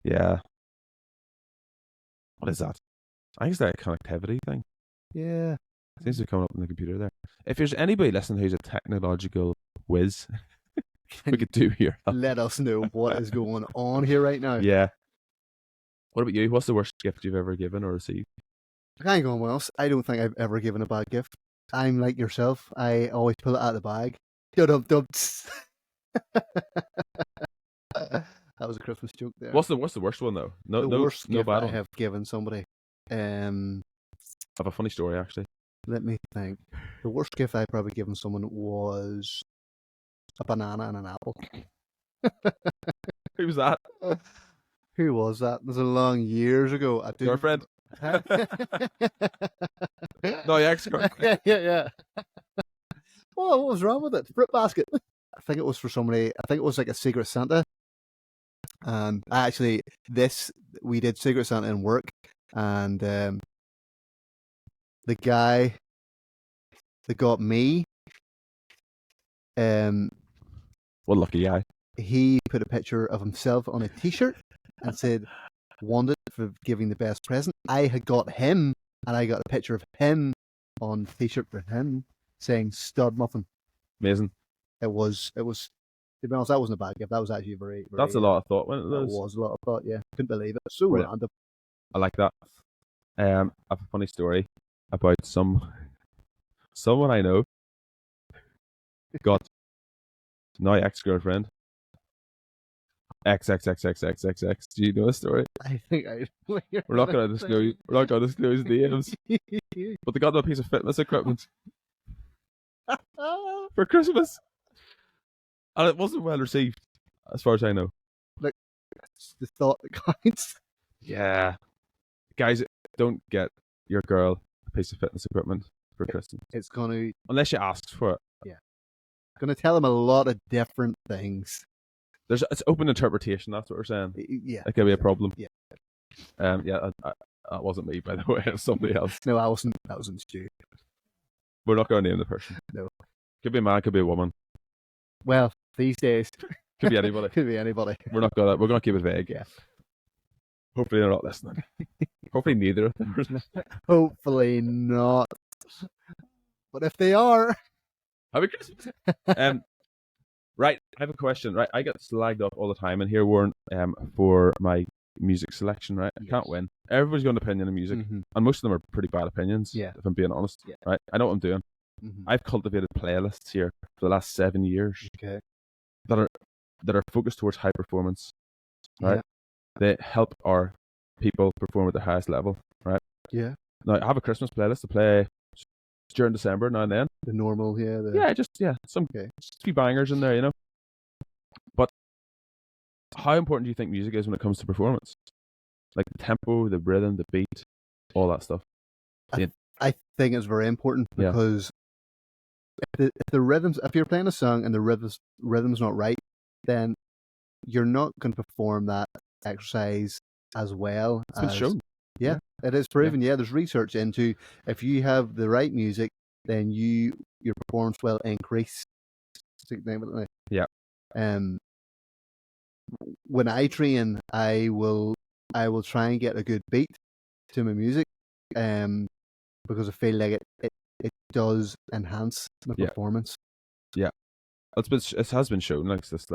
Yeah. What is that? I think it's that connectivity thing. Yeah. It seems to be coming up on the computer there. If there's anybody listening who's a technological whiz, we could do here. Let us know what is going on here right now. Yeah. What about you? What's the worst gift you've ever given or received? I ain't going well. I don't think I've ever given a bad gift. I'm like yourself. I always pull it out of the bag. That was a Christmas joke there. What's the worst one though? The worst gift bad I one. have given somebody. I have a funny story actually. Let me think. The worst gift I've probably given someone was a banana and an apple. Who was that? Who was that? It was a long years ago. Girlfriend? No, your ex-girlfriend. Yeah. Well, what was wrong with it? Fruit basket. I think it was for somebody. I think it was like a Secret Santa. And we did Secret Santa in work, and the guy that got me, what lucky guy. He put a picture of himself on a T-shirt and said, "Wanted for giving the best present." I had got him, and I got a picture of him on the T-shirt for him saying "Stud Muffin." Amazing. It was. To be honest, that wasn't a bad gift. That was actually very. That's a lot of thought. That was a lot of thought. Yeah, couldn't believe it. So random. I like that. I have a funny story about someone I know got now ex-girlfriend. XXXXXXX. Do you know the story? I think I. We're not going to disclose. We're not going to disclose names. But they got them a piece of fitness equipment for Christmas, and it wasn't well received, as far as I know. Like, it's the thought that counts. Yeah, guys, don't get your girl a piece of fitness equipment for Christmas. It's gonna, unless she asks for it. Yeah, gonna tell them a lot of different things. It's open interpretation. That's what we're saying. Yeah, it could be a problem. Yeah. That wasn't me, by the way. It was somebody else. No, I wasn't. That wasn't Stu. We're not going to name the person. No. Could be a man. Could be a woman. Well, these days Could be anybody. could be anybody. We're gonna keep it vague. Yeah. Hopefully they're not listening. Hopefully neither of them are. Hopefully not. But if they are, Happy Christmas. Right, I have a question. Right, I get slagged off all the time in here, Warren, for my music selection. Right, I can't win. Everybody's got an opinion on music, Mhm. and most of them are pretty bad opinions. Yeah. If I'm being honest. Yeah. Right, I know what I'm doing. Mhm. I've cultivated playlists here for the last 7 years Okay. that are focused towards high performance. Right, Yeah. they help our people perform at their highest level. Right. Yeah. Now I have a Christmas playlist to play during December now and then. The normal, yeah. Some Okay. just a few bangers in there, you know. But how important do you think music is when it comes to performance? Like the tempo, the rhythm, the beat, all that stuff. I think it's very important Yeah. because if the rhythms, if you're playing a song and the rhythm's not right, then you're not going to perform that exercise as well. It's been shown. Yeah, it is proven. Yeah, there's research into if you have the right music, then your performance will increase significantly. Yeah. When I train, I will try and get a good beat to my music, because I feel like it does enhance my performance. Yeah, it has been shown. Like it's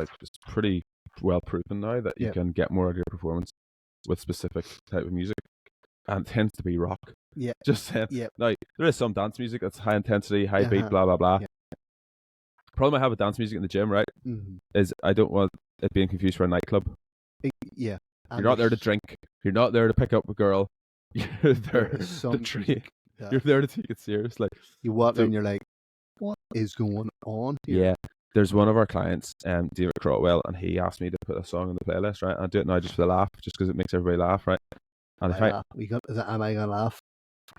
pretty well proven now that you can get more out of your performance with specific type of music, and it tends to be rock. Yeah, just saying. Yeah. Now there is some dance music that's high intensity, high beat, blah blah blah. Yeah. Problem I have with dance music in the gym, right, is I don't want it being confused for a nightclub. Yeah. You're not there to drink. You're not there to pick up a girl. You're there to train. You're there to take it seriously. You walk in, you're like, what is going on here? Yeah. There's one of our clients, David Crotwell, and he asked me to put a song on the playlist, right? I do it now just for the laugh, just because it makes everybody laugh, right? And if am I gonna laugh?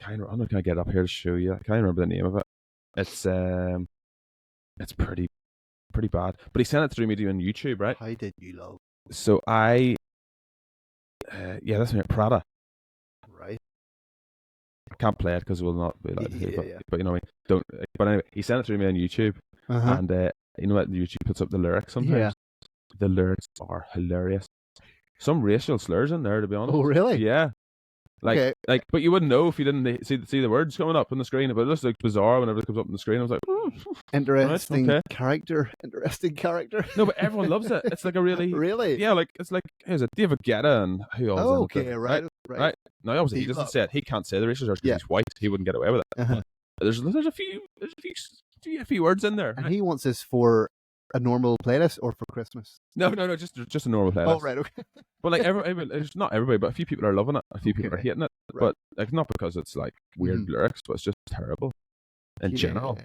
I'm not gonna get up here to show you. I can't remember the name of it. It's pretty bad. But he sent it through me on YouTube, right? How did you love? So that's me, Prada. Right. I can't play it because we'll not be allowed to hear Yeah. but you know what I mean? Don't. But anyway, he sent it through me on YouTube, and you know what? YouTube puts up the lyrics sometimes. Yeah. The lyrics are hilarious. Some racial slurs in there, to be honest. Oh, really? Yeah. Like, but you wouldn't know if you didn't see the words coming up on the screen. But it looks like bizarre whenever it comes up on the screen. I was like, interesting right, character. Interesting character. No, but everyone loves it. It's like a really, really, yeah. Like it's like who's it? David Guetta and who else? Oh, okay, right. Now obviously he doesn't say it. He can't say the racial slurs because he's white. He wouldn't get away with it. Uh-huh. There's a few words in there. And he wants this for a normal playlist or for Christmas? No, just a normal playlist. Oh, right, okay. But like it's not everybody, but a few people are loving it. A few people are hating it. Right. But like not because it's like weird lyrics, but it's just terrible in general.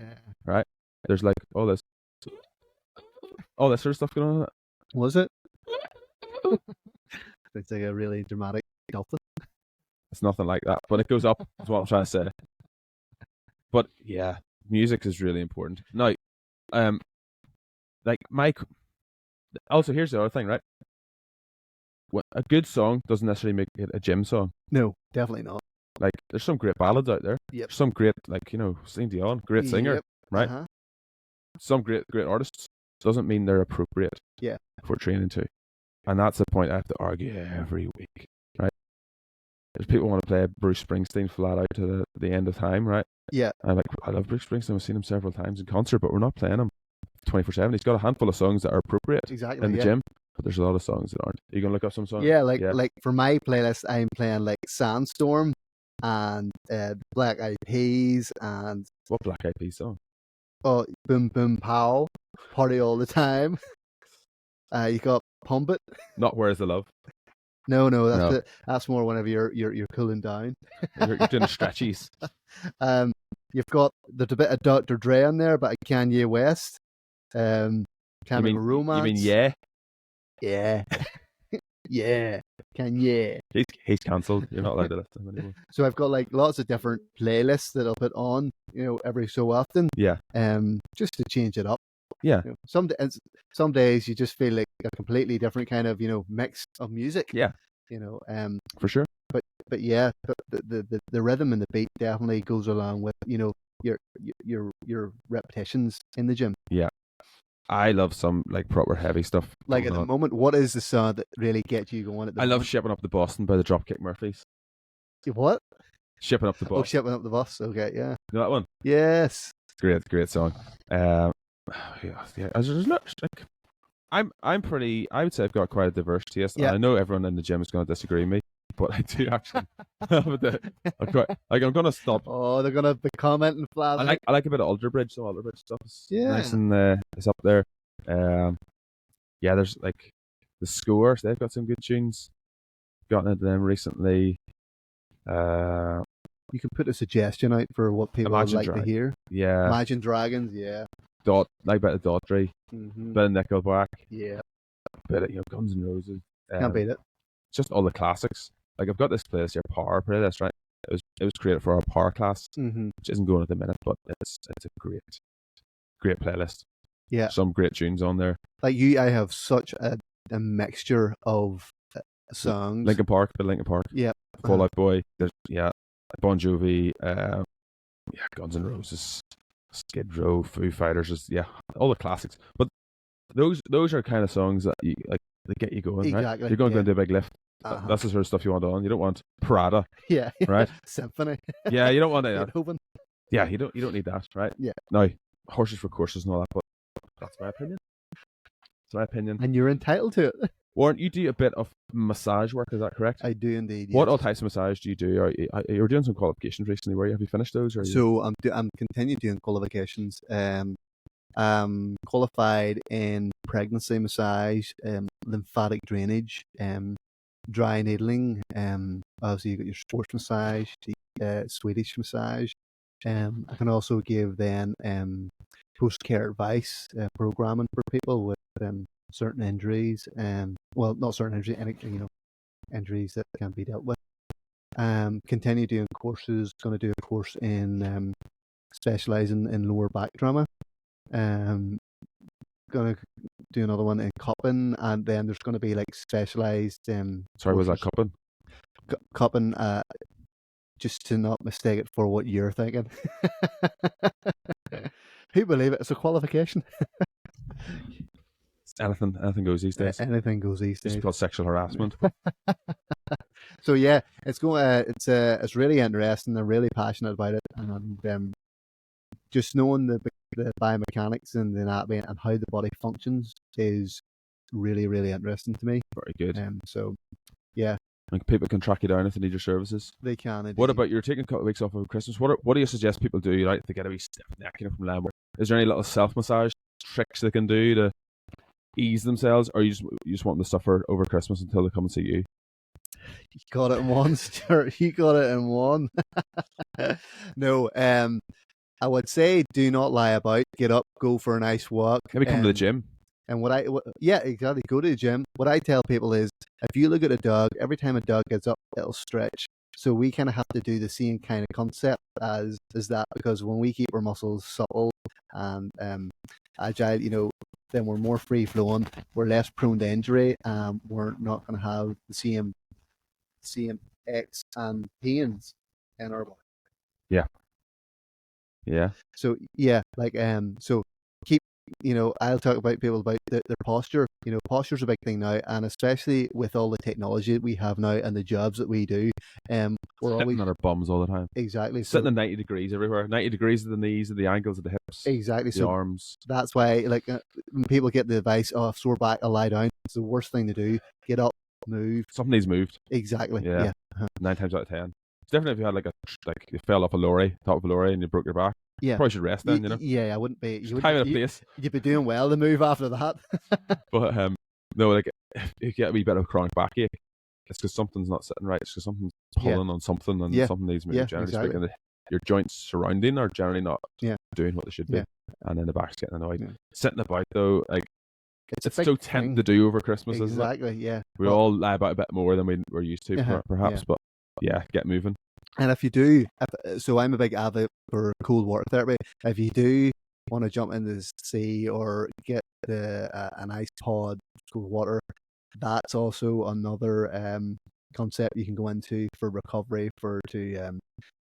Right? There's like all this sort of stuff going on in it. Was it? It's like a really dramatic dolphin. It's nothing like that, but it goes up. Is what I'm trying to say. But yeah, music is really important. Now, like Mike. Also, here's the other thing, right? A good song doesn't necessarily make it a gym song. No, definitely not. Like, there's some great ballads out there. Yep. Some great, like, you know, Celine Dion, great singer, right? Uh-huh. Some great artists. Doesn't mean they're appropriate for training to. And that's the point I have to argue every week, right? There's people want to play Bruce Springsteen flat out to the end of time, right? Yeah. I'm like, I love Bruce Springsteen. I've seen him several times in concert, but we're not playing him 24/7. He's got a handful of songs that are appropriate in the gym, but there's a lot of songs that aren't. Are you gonna look up some songs? Yeah, like for my playlist, I'm playing like Sandstorm and Black Eyed Peas and what Black Eyed Peas song? Oh, Boom Boom Pow, Party All the Time. You got Pump It. Not Where's the Love? No, that's more whenever you're cooling down. You're doing the stretchies. You've got there's a bit of Dr. Dre in there, but Kanye West. Chemical Romance. You mean yeah? Yeah. Yeah. Kanye. He's cancelled. You're not allowed to listen to him anymore. So I've got like lots of different playlists that I'll put on, you know, every so often. Yeah. Just to change it up. Yeah. You know, some days you just feel like a completely different kind of, you know, mix of music. Yeah. You know, for sure. But yeah, the rhythm and the beat definitely goes along with, you know, your repetitions in the gym. Yeah. I love some like proper heavy stuff. Like going at the on. moment, what is the song that really gets you going at the I love moment? Shipping Up the Boston by the Dropkick Murphys. What? Shipping Up the Oh, Boston. shipping up the bus. Okay, yeah. You know that one? Yes. Great song. Um, yeah. There's not like I'm pretty. I would say I've got quite a diverse taste, and Yeah. I know everyone in the gym is going to disagree with me, but I do actually. I'm going to stop. Oh, they're gonna be commenting flat out. I like a bit of Alter Bridge. Some Alter Bridge stuff is Yeah. nice and it's up there. Um, yeah, there's like the Scores. They've got some good tunes. Gotten into them recently. You can put a suggestion out for what people would Imagine like to Drag. hear. Yeah, Imagine Dragons, yeah. Like a bit of Daughtry, Hmm. bit of Nickelback, Yeah. bit of Guns N' Roses. Can't beat it. Just all the classics. Like I've got this playlist here, Power playlist, right? It was created for our Power class, Hmm. which isn't going at the minute, but it's a great playlist. Yeah. Some great tunes on there. Like you, I have such a mixture of songs. Linkin Park, Yeah. Fall Out Boy. There's Bon Jovi. Guns N' Roses, Skid Row, Foo Fighters. All the classics. But those are kind of songs that you like. They get you going, right? Exactly. You're going to do a big lift. Uh-huh. That's the sort of stuff you want on. You don't want Prada, Yeah. right? Symphony. Yeah, you don't want that. Beethoven. Yeah, you don't need that, right? Yeah. Now, horses for courses and all that, but that's my opinion. It's my opinion. And you're entitled to it. Warren, you do a bit of massage work, is that correct? I do indeed. Yes. What all types of massage do you do? You were doing some qualifications recently, were you? Have you finished those? Or So I'm continuing doing qualifications. Qualified in pregnancy massage, lymphatic drainage, dry needling. Obviously you got your sports massage, the Swedish massage. I can also give then post care advice programming for people with certain injuries. Well, not certain injuries, any injuries that can be dealt with. Continue doing courses. Going to do a course in specialising in lower back trauma. Going to do another one in cupping, and then there's going to be like specialised. Sorry, was that cupping? Cupping, just to not mistake it for what you're thinking. Who believe it? It's a qualification. Anything goes these days. Anything goes these days. It's called sexual harassment. So yeah, it's going. It's really interesting. I'm really passionate about it, and just knowing the biomechanics and the anatomy and how the body functions is really, really interesting to me. Very good. So yeah, and people can track you down if they need your services. They can. Indeed. What about you're taking a couple of weeks off over Christmas? What do you suggest people do, right, to get a wee stiff neck from lamb? Is there any little self massage tricks they can do to ease themselves, or you just want them to suffer over Christmas until they come and see you? You got it in one, Stuart. You got it in one. No, I would say do not lie about. Get up, go for a nice walk. Maybe come to the gym. And yeah, exactly. Go to the gym. What I tell people is, if you look at a dog, every time a dog gets up, it'll stretch. So we kind of have to do the same kind of concept as that, because when we keep our muscles supple and agile, then we're more free flowing. We're less prone to injury. We're not going to have the same aches and pains in our body. Yeah. Yeah. So yeah, so keep. I'll talk about people about their posture. Posture's a big thing now, and especially with all the technology that we have now and the jobs that we do, we're always on our bums all the time. Exactly. Sitting at 90 degrees everywhere. 90 degrees of the knees, of the ankles, of the hips. Exactly. The arms. That's why, when people get the advice, "Oh, sore back, I'll lie down." It's the worst thing to do. Get up, move. Something needs moved. Exactly. Yeah. 9 times out of 10. It's definitely if you had you fell off top of a lorry, and you broke your back. Yeah. Probably should rest then, Yeah, I wouldn't be. Time and a place. You'd be doing well to move after that. But no, if you get a wee bit of chronic backache, it's because something's not sitting right. It's because something's pulling on something, and something needs moving. Generally speaking, your joints surrounding are generally not doing what they should be, and then the back's getting annoyed. Yeah. Sitting about though, it's so tempting to do over Christmas, isn't it? Exactly. Yeah. We all lie about a bit more than we're used to, perhaps. But get moving. And if you do, so I'm a big advocate for cold water therapy. If you do want to jump into the sea or get an ice pod, cold water, that's also another concept you can go into for recovery, to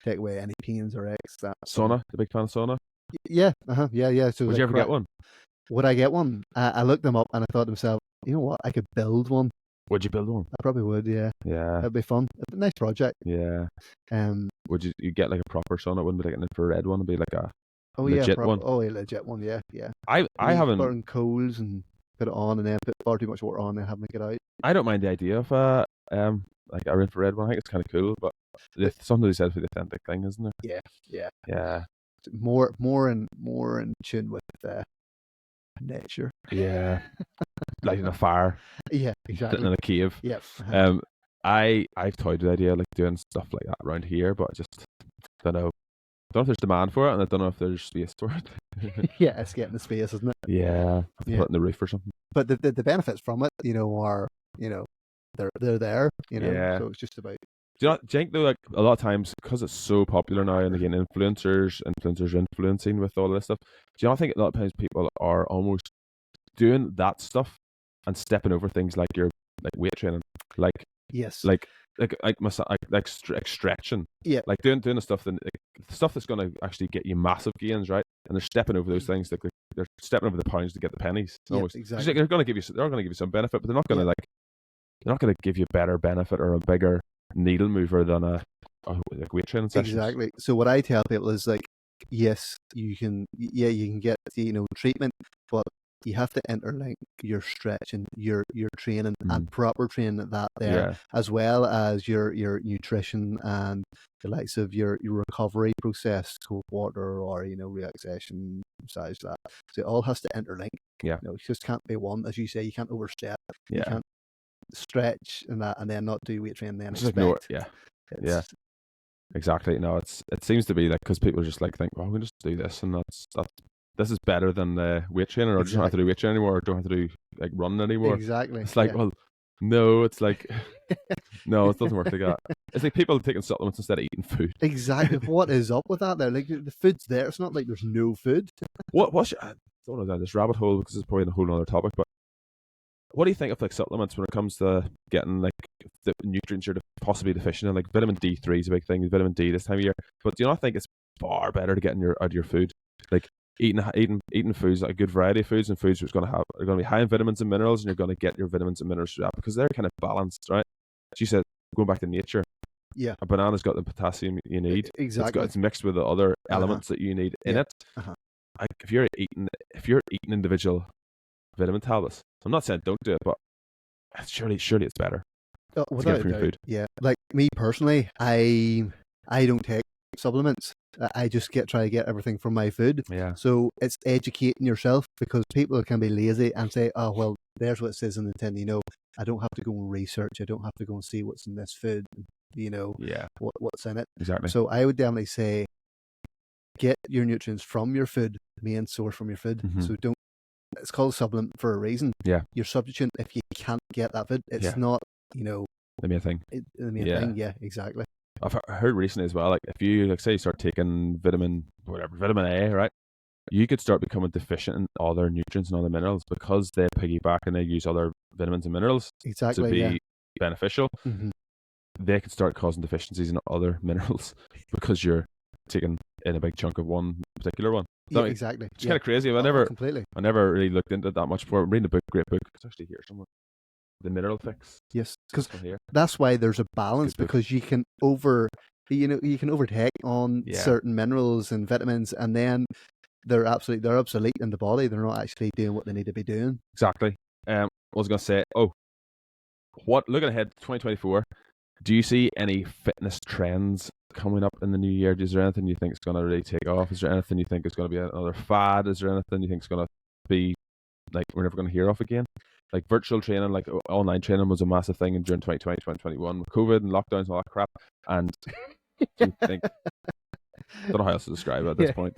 take away any pains or aches. Sauna, the big fan of sauna. Yeah, yeah. So would you ever get one? Would I get one? I looked them up and I thought to myself, you know what? I could build one. Would you build one? I probably would. Yeah, Yeah, it'd be fun. It'd be a nice project. yeah. Um. Would you get like a proper sun? It wouldn't be like an infrared one. It'd be like a Oh yeah, legit one. oh yeah, legit one. Yeah, yeah. I You haven't. burn coals and put it on, and then put far too much water on and having to get out. I don't mind the idea of like a infrared one. I think it's kind of cool, but But something they said for the authentic thing, isn't there? yeah, yeah. Yeah, More in tune with nature. yeah. Lighting a fire, Yeah, sitting exactly. in a cave. Yep. I've toyed with the idea of like doing stuff like that around here, but I just don't know. Don't know if there's demand for it, and I don't know if there's space for it. Yeah, it's getting the space, isn't it? Yeah, Yeah. put it in the roof or something. But the benefits from it, are they're there, Yeah. So it's just about Do you think though, like a lot of times because it's so popular now, and again, influencers influencing with all this stuff. Do you not think a lot of times people are almost doing that stuff and stepping over things like your like weight training, like yes, like stretching, yeah, like doing the stuff stuff that's going to actually get you massive gains, right? And they're stepping over those things, like they're stepping over the pounds to get the pennies. yeah, Almost, exactly. they're going to give you some benefit, but they're not going to Yeah. they're not going to give you better benefit or a bigger needle mover than a like weight training session. Exactly. So what I tell people is like, yes, you can get treatment, but you have to interlink your stretching, your training, and proper training at that there, as well as your nutrition and the likes of your recovery process, cold water or relaxation, massage that. So it all has to interlink. Yeah. It just can't be one, as you say. You can't overstep. Yeah. You can't stretch and that, and then not do weight training. Then just expect. Yeah. Exactly. No, it seems to be like because people just like think, well, we can just do this, and this is better than weight training, or just don't have to do weight training anymore, or don't have to do like running anymore. Exactly. It's like, well, no, it's like, no, it doesn't work like that. It's like people taking supplements instead of eating food. Exactly. What is up with that? There, like the food's there. It's not like there's no food. What's I don't know down this rabbit hole because it's probably a whole other topic, but what do you think of like supplements when it comes to getting like the nutrients you're possibly deficient in? Like vitamin D3 is a big thing, vitamin D this time of year. But do you not think it's far better to get out of your food? Like eating foods, like a good variety of foods, and foods which are going to be high in vitamins and minerals, and you're going to get your vitamins and minerals through that because they're kind of balanced, right? As you said, going back to nature. Yeah. A banana's got the potassium you need. Exactly. It's mixed with the other elements that you need in it. Like if you're eating individual vitamin tablets, I'm not saying don't do it, but surely it's better to get it from your food. Yeah, like me personally, I don't take supplements. I just try to get everything from my food. Yeah. So it's educating yourself because people can be lazy and say, oh well, there's what it says in the tin. I don't have to go and research. I don't have to go and see what's in this food. Yeah. What's in it. Exactly. So I would definitely say get your nutrients from your food, the main source from your food. Mm-hmm. So don't. It's called supplement for a reason. Yeah. Your substitute, if you can't get that food, it's not, the main thing. The main thing, yeah, exactly. I've heard recently as well, like if you say you start taking vitamin A, right? You could start becoming deficient in other nutrients and other minerals because they piggyback and they use other vitamins and minerals to be beneficial. Mm-hmm. They could start causing deficiencies in other minerals because you're taking in a big chunk of one particular one. Exactly. It's kind of crazy. I never really looked into it that much before. I'm reading a book, great book. It's actually here somewhere. The Mineral Fix. Yes, because that's why there's a balance because you can overtake on certain minerals and vitamins, and then they're obsolete in the body. They're not actually doing what they need to be doing. Exactly. I was going to say, looking ahead to 2024, do you see any fitness trends coming up in the new year? Is there anything you think is going to really take off? Is there anything you think is going to be another fad? Is there anything you think is going to be like we're never going to hear of again? Like virtual training, like online training was a massive thing during 2020, 2021 with COVID and lockdowns and all that crap. And do you think, I don't know how else to describe it at this point.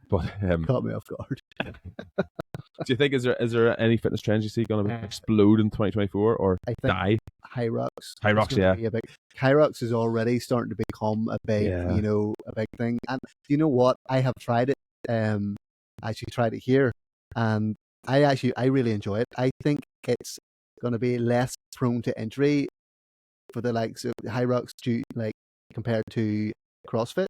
But caught me off guard. Do you think is there any fitness trends you see going to explode in 2024 or die? Hyrox, yeah. Hyrox is already starting to become a big, a big thing. And you know what? I have tried it. I actually tried it here, and I really enjoy it. I think it's going to be less prone to injury for the likes of Hyrox compared to CrossFit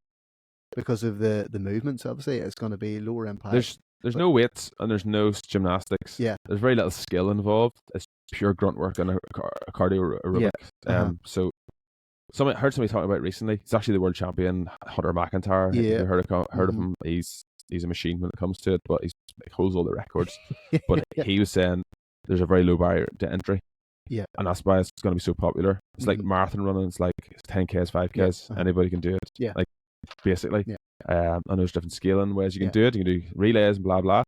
because of the movements. Obviously, it's going to be lower impact. There's no weights and there's no gymnastics. Yeah. There's very little skill involved. It's pure grunt work and a cardio aerobic. So I heard somebody talking about it recently. He's actually the world champion, Hunter McIntyre. Have you heard of him? He's a machine when it comes to it, but he holds all the records. But he was saying there's a very low barrier to entry. Yeah. And that's why it's going to be so popular. It's like marathon running. It's like 10Ks, 5Ks. Anybody can do it. Yeah. Like, basically. Yeah. And there's different scaling ways you can do it. You can do relays and blah, blah.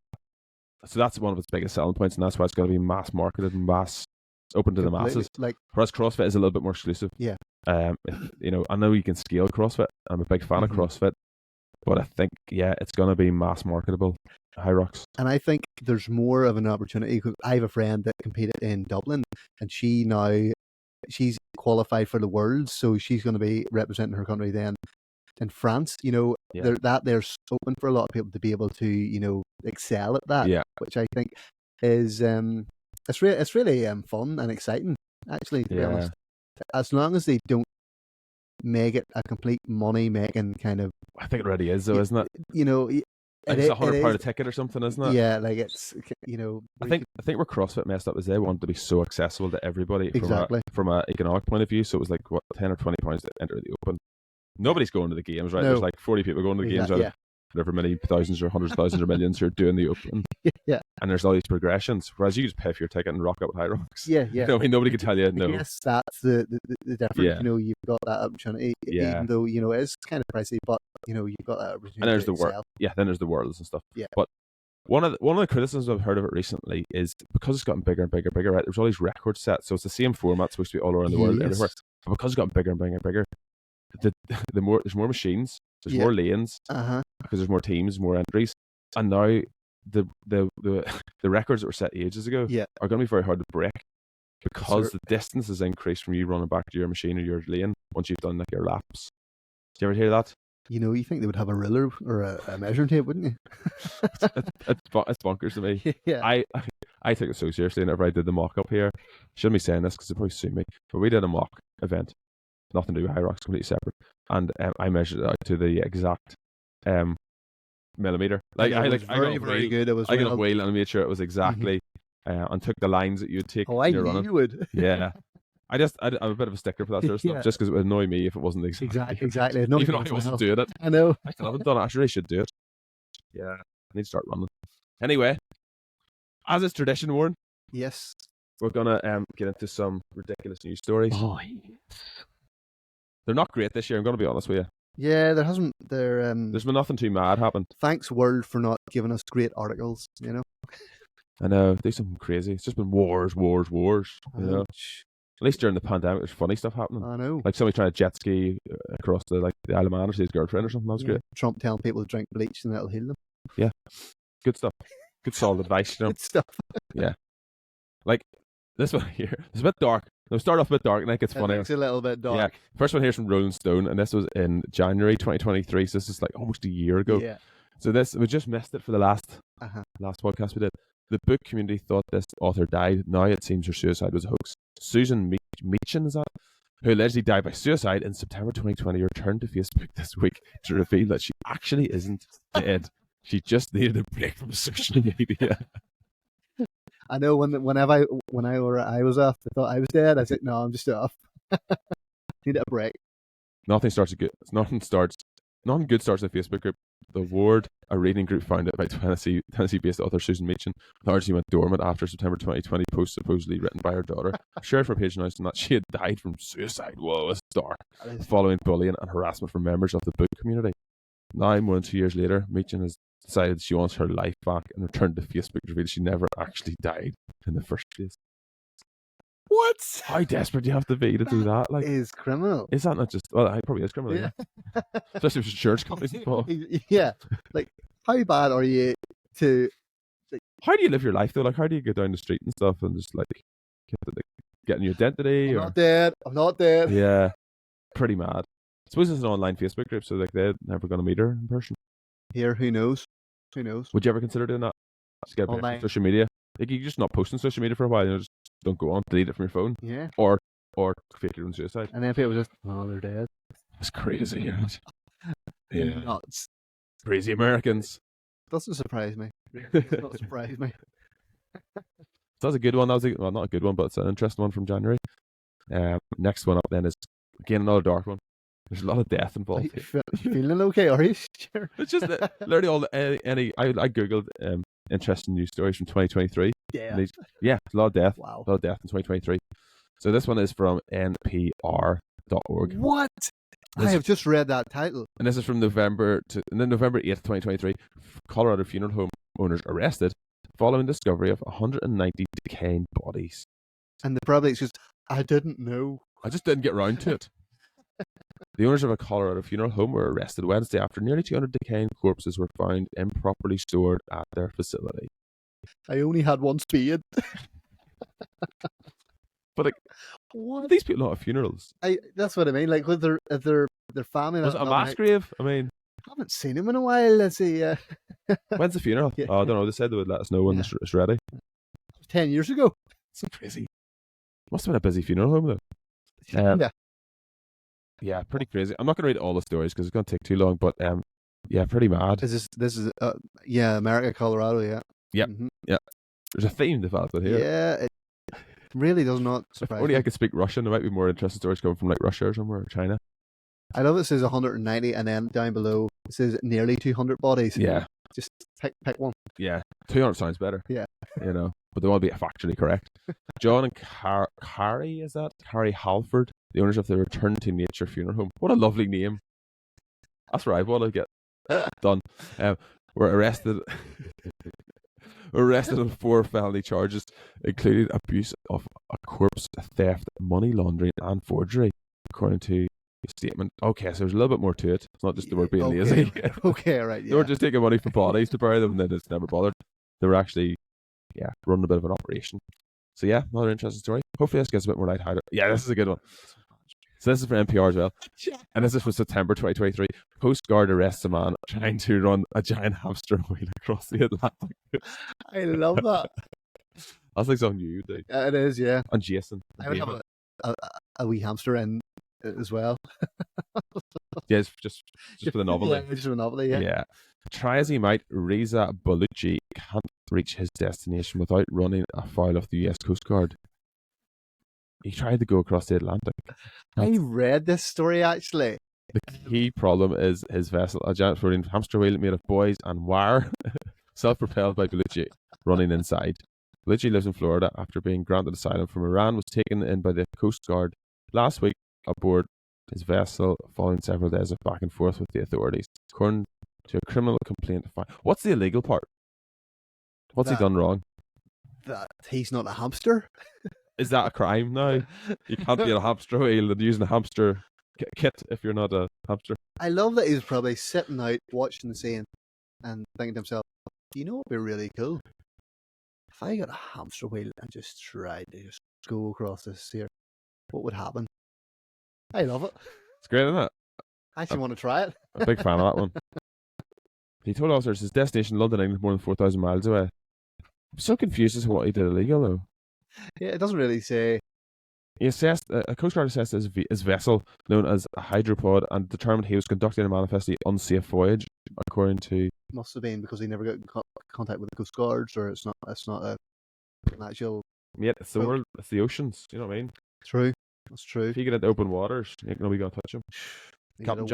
So that's one of its biggest selling points, and that's why it's going to be mass marketed and mass open to the masses. Like, whereas CrossFit is a little bit more exclusive. Yeah. I know you can scale CrossFit. I'm a big fan of CrossFit. But I think, it's going to be mass marketable. High rocks. And I think there's more of an opportunity because I have a friend that competed in Dublin, and she's qualified for the Worlds, so she's going to be representing her country then in France. There's open for a lot of people to be able to excel at that, which I think is it's really fun and exciting, actually, to be honest. As long as they don't make it a complete money making kind of. I think it already is, though, isn't it? It's £100 a ticket or something, isn't it? Yeah, like it's I think where CrossFit messed up is they wanted to be so accessible to everybody exactly from an economic point of view. So it was like £10 or £20 to enter the Open. Nobody's going to the games, right? No. There's like 40 people going to the games out of whatever many thousands or hundreds of thousands or millions who are doing the Open. Yeah. And there's all these progressions, whereas you just pay for your ticket and rock up with high rocks. Yeah. Nobody can tell you no. Yes, that's the difference. You've got that opportunity, even though it's kind of pricey, but you've got that opportunity. And there's the world. Yeah, then there's the Worlds and stuff. Yeah. But one of the criticisms I've heard of it recently is because it's gotten bigger and bigger and bigger, right? There's all these records set, so it's the same format, supposed to be all around the world, everywhere. But because it's gotten bigger and bigger and bigger, there's more machines, there's more lanes, because there's more teams, more entries, and now the records that were set ages ago are going to be very hard to break because the distance is increased from you running back to your machine or your lane once you've done like your laps. Did you ever hear that? You think they would have a ruler or a measuring tape, wouldn't you? It's bonkers to me. Yeah. I took it so seriously whenever I did the mock up here. Shouldn't be saying this because they'll probably sue me, but we did a mock event, nothing to do with high rocks, completely separate, and I measured it out to the exact millimeter. Like I very good. It was. I got a wheel and I made sure it was exactly, and took the lines that you'd take. Oh, I knew you would. Yeah. I'm a bit of a sticker for that sort of stuff, just because it would annoy me if it wasn't exactly. Exactly. Even though I wasn't doing it. I know. I still haven't done it. I really should do it. Yeah. I need to start running. Anyway, as is tradition, Warren. Yes. We're gonna get into some ridiculous news stories. Oh, yes. They're not great this year, I'm gonna be honest with you. Yeah, there hasn't. There's been nothing too mad happened. Thanks, world, for not giving us great articles. I know, do something crazy. It's just been wars. At least during the pandemic, there's funny stuff happening. I know. Like somebody trying to jet ski across the Isle of Man or see his girlfriend or something. That was great. Trump telling people to drink bleach and that'll heal them. Yeah, good stuff. Good solid advice. Good stuff. Yeah, like this one here. It's a bit dark. It'll start off a bit dark and then it gets funnier. It's a little bit dark. Yeah. First one here's from Rolling Stone, and this was in January 2023. So this is like almost a year ago. Yeah. So we just missed it for the last podcast we did. The book community thought this author died. Now it seems her suicide was a hoax. Susan Meachin, is that? Who allegedly died by suicide in September 2020, returned to Facebook this week to reveal that she actually isn't dead. She just needed a break from social media. I know when I was off, I thought I was dead. I said, no, I'm just off. Need a break. Nothing good starts a Facebook group. The Ward, a reading group founded by Tennessee-based author Susan Meachin, largely went dormant after September 2020 post supposedly written by her daughter, shared from a page announcing that she had died from suicide. Whoa, it's dark. Following bullying and harassment from members of the book community. Now, more than 2 years later, Meachin has decided she wants her life back and returned to Facebook to reveal she never actually died in the first place. What? How desperate do you have to be to do that? Like, is criminal. Is that not just? Well, it probably is criminal. Yeah. Especially if it's insurance companies involved. Yeah. Like, how bad are you to? How do you live your life though? Like, how do you go down the street and stuff and just like getting your identity? I'm not dead. Yeah. Pretty mad. I suppose it's an online Facebook group, so like they're never going to meet her in person. Here, who knows? Who knows? Would you ever consider doing that? Just get online social media. Like, you just not post on social media for a while. Just don't go on. Delete it from your phone. Yeah. Or fake your own suicide. And then people just, they're dead. It's crazy. Yeah. Nuts. Crazy Americans. Doesn't surprise me. It does not surprise me. That's a good one. That was well, not a good one, but it's an interesting one from January. Next one up then is again another dark one. There's a lot of death Are involved you here. feeling okay? Are you sure? It's just literally all any. I googled interesting news stories from 2023. Yeah. Yeah, a lot of death. Wow. A lot of death in 2023. So this one is from NPR.org. What? I have just read that title. And this is from November 8th, 2023. Colorado funeral home owners arrested following discovery of 190 decaying bodies. And the probably it's just, I didn't know. I just didn't get round to it. The owners of a Colorado funeral home were arrested Wednesday after nearly 200 decaying corpses were found improperly stored at their facility. I only had one spade. But like, what? These people not at funerals. That's what I mean. Like, with their family. Was it a mass grave? I mean, I haven't seen him in a while. Let's see. when's the funeral? Yeah. Oh, I don't know. They said they would let us know when it's ready. 10 years ago. So crazy. Must have been a busy funeral home though. Yeah. Yeah, pretty crazy. I'm not going to read all the stories because it's going to take too long. But yeah, pretty mad. This is America, Colorado. Yeah. Yep. Mm-hmm. Yeah. There's a theme developed here. Yeah. It really does not surprise If only me. I could speak Russian, there might be more interesting stories coming from like Russia or somewhere, or China. I love it says 190, and then down below it says nearly 200 bodies. Yeah. Just pick one. Yeah. 200 sounds better. Yeah. You know, but they want to be factually correct. John and Carrie, is that? Carrie Halford, the owners of the Return to Nature funeral home. What a lovely name. That's where I want to get done. Were arrested. Arrested on 4 felony charges, including abuse of a corpse, theft, money laundering, and forgery, according to the statement. Okay, so there's a little bit more to it. It's not just they were being lazy. Okay, right. Yeah. They were just taking money for bodies to bury them, and then it's never bothered. They were actually, running a bit of an operation. So yeah, another interesting story. Hopefully this gets a bit more lighthearted. Yeah, this is a good one. So this is from NPR as well. And this is from September 2023. Coast Guard arrests a man trying to run a giant hamster wheel across the Atlantic. I love that. That's like something you do. It is, yeah. And Jason. I would have a wee hamster in as well. Yeah, it's just for the novelty. Yeah, just for the novelty, yeah. Yeah. Try as he might, Reza Baluchi can't reach his destination without running afoul of the US Coast Guard. He tried to go across the Atlantic. I read this story actually. The key problem is his vessel, a giant floating hamster wheel made of buoys and wire, self-propelled by Baluchi, running inside. Baluchi lives in Florida after being granted asylum from Iran, was taken in by the Coast Guard last week aboard his vessel following several days of back and forth with the authorities. According to a criminal complaint. What's the illegal part? What's he done wrong? That he's not a hamster. Is that a crime now? You can't be a hamster wheel and using a hamster kit if you're not a hamster. I love that he's probably sitting out watching the scene and thinking to himself, you know what would be really cool? If I got a hamster wheel and just tried to just go across this here, what would happen? I love it. It's great, isn't it? I actually want to try it. I'm a big fan of that one. He told officers his destination, London, England, more than 4,000 miles away. I'm so confused as to what he did illegal, though. Yeah, it doesn't really say. He assessed, a Coast Guard assessed his vessel, known as a hydropod, and determined he was conducting a manifestly unsafe voyage, according to... Must have been because he never got in contact with the Coast Guards, or it's not an actual... Yeah, it's the world, it's the oceans, you know what I mean? True, that's true. If you get into open waters, ain't nobody gonna touch him. Captain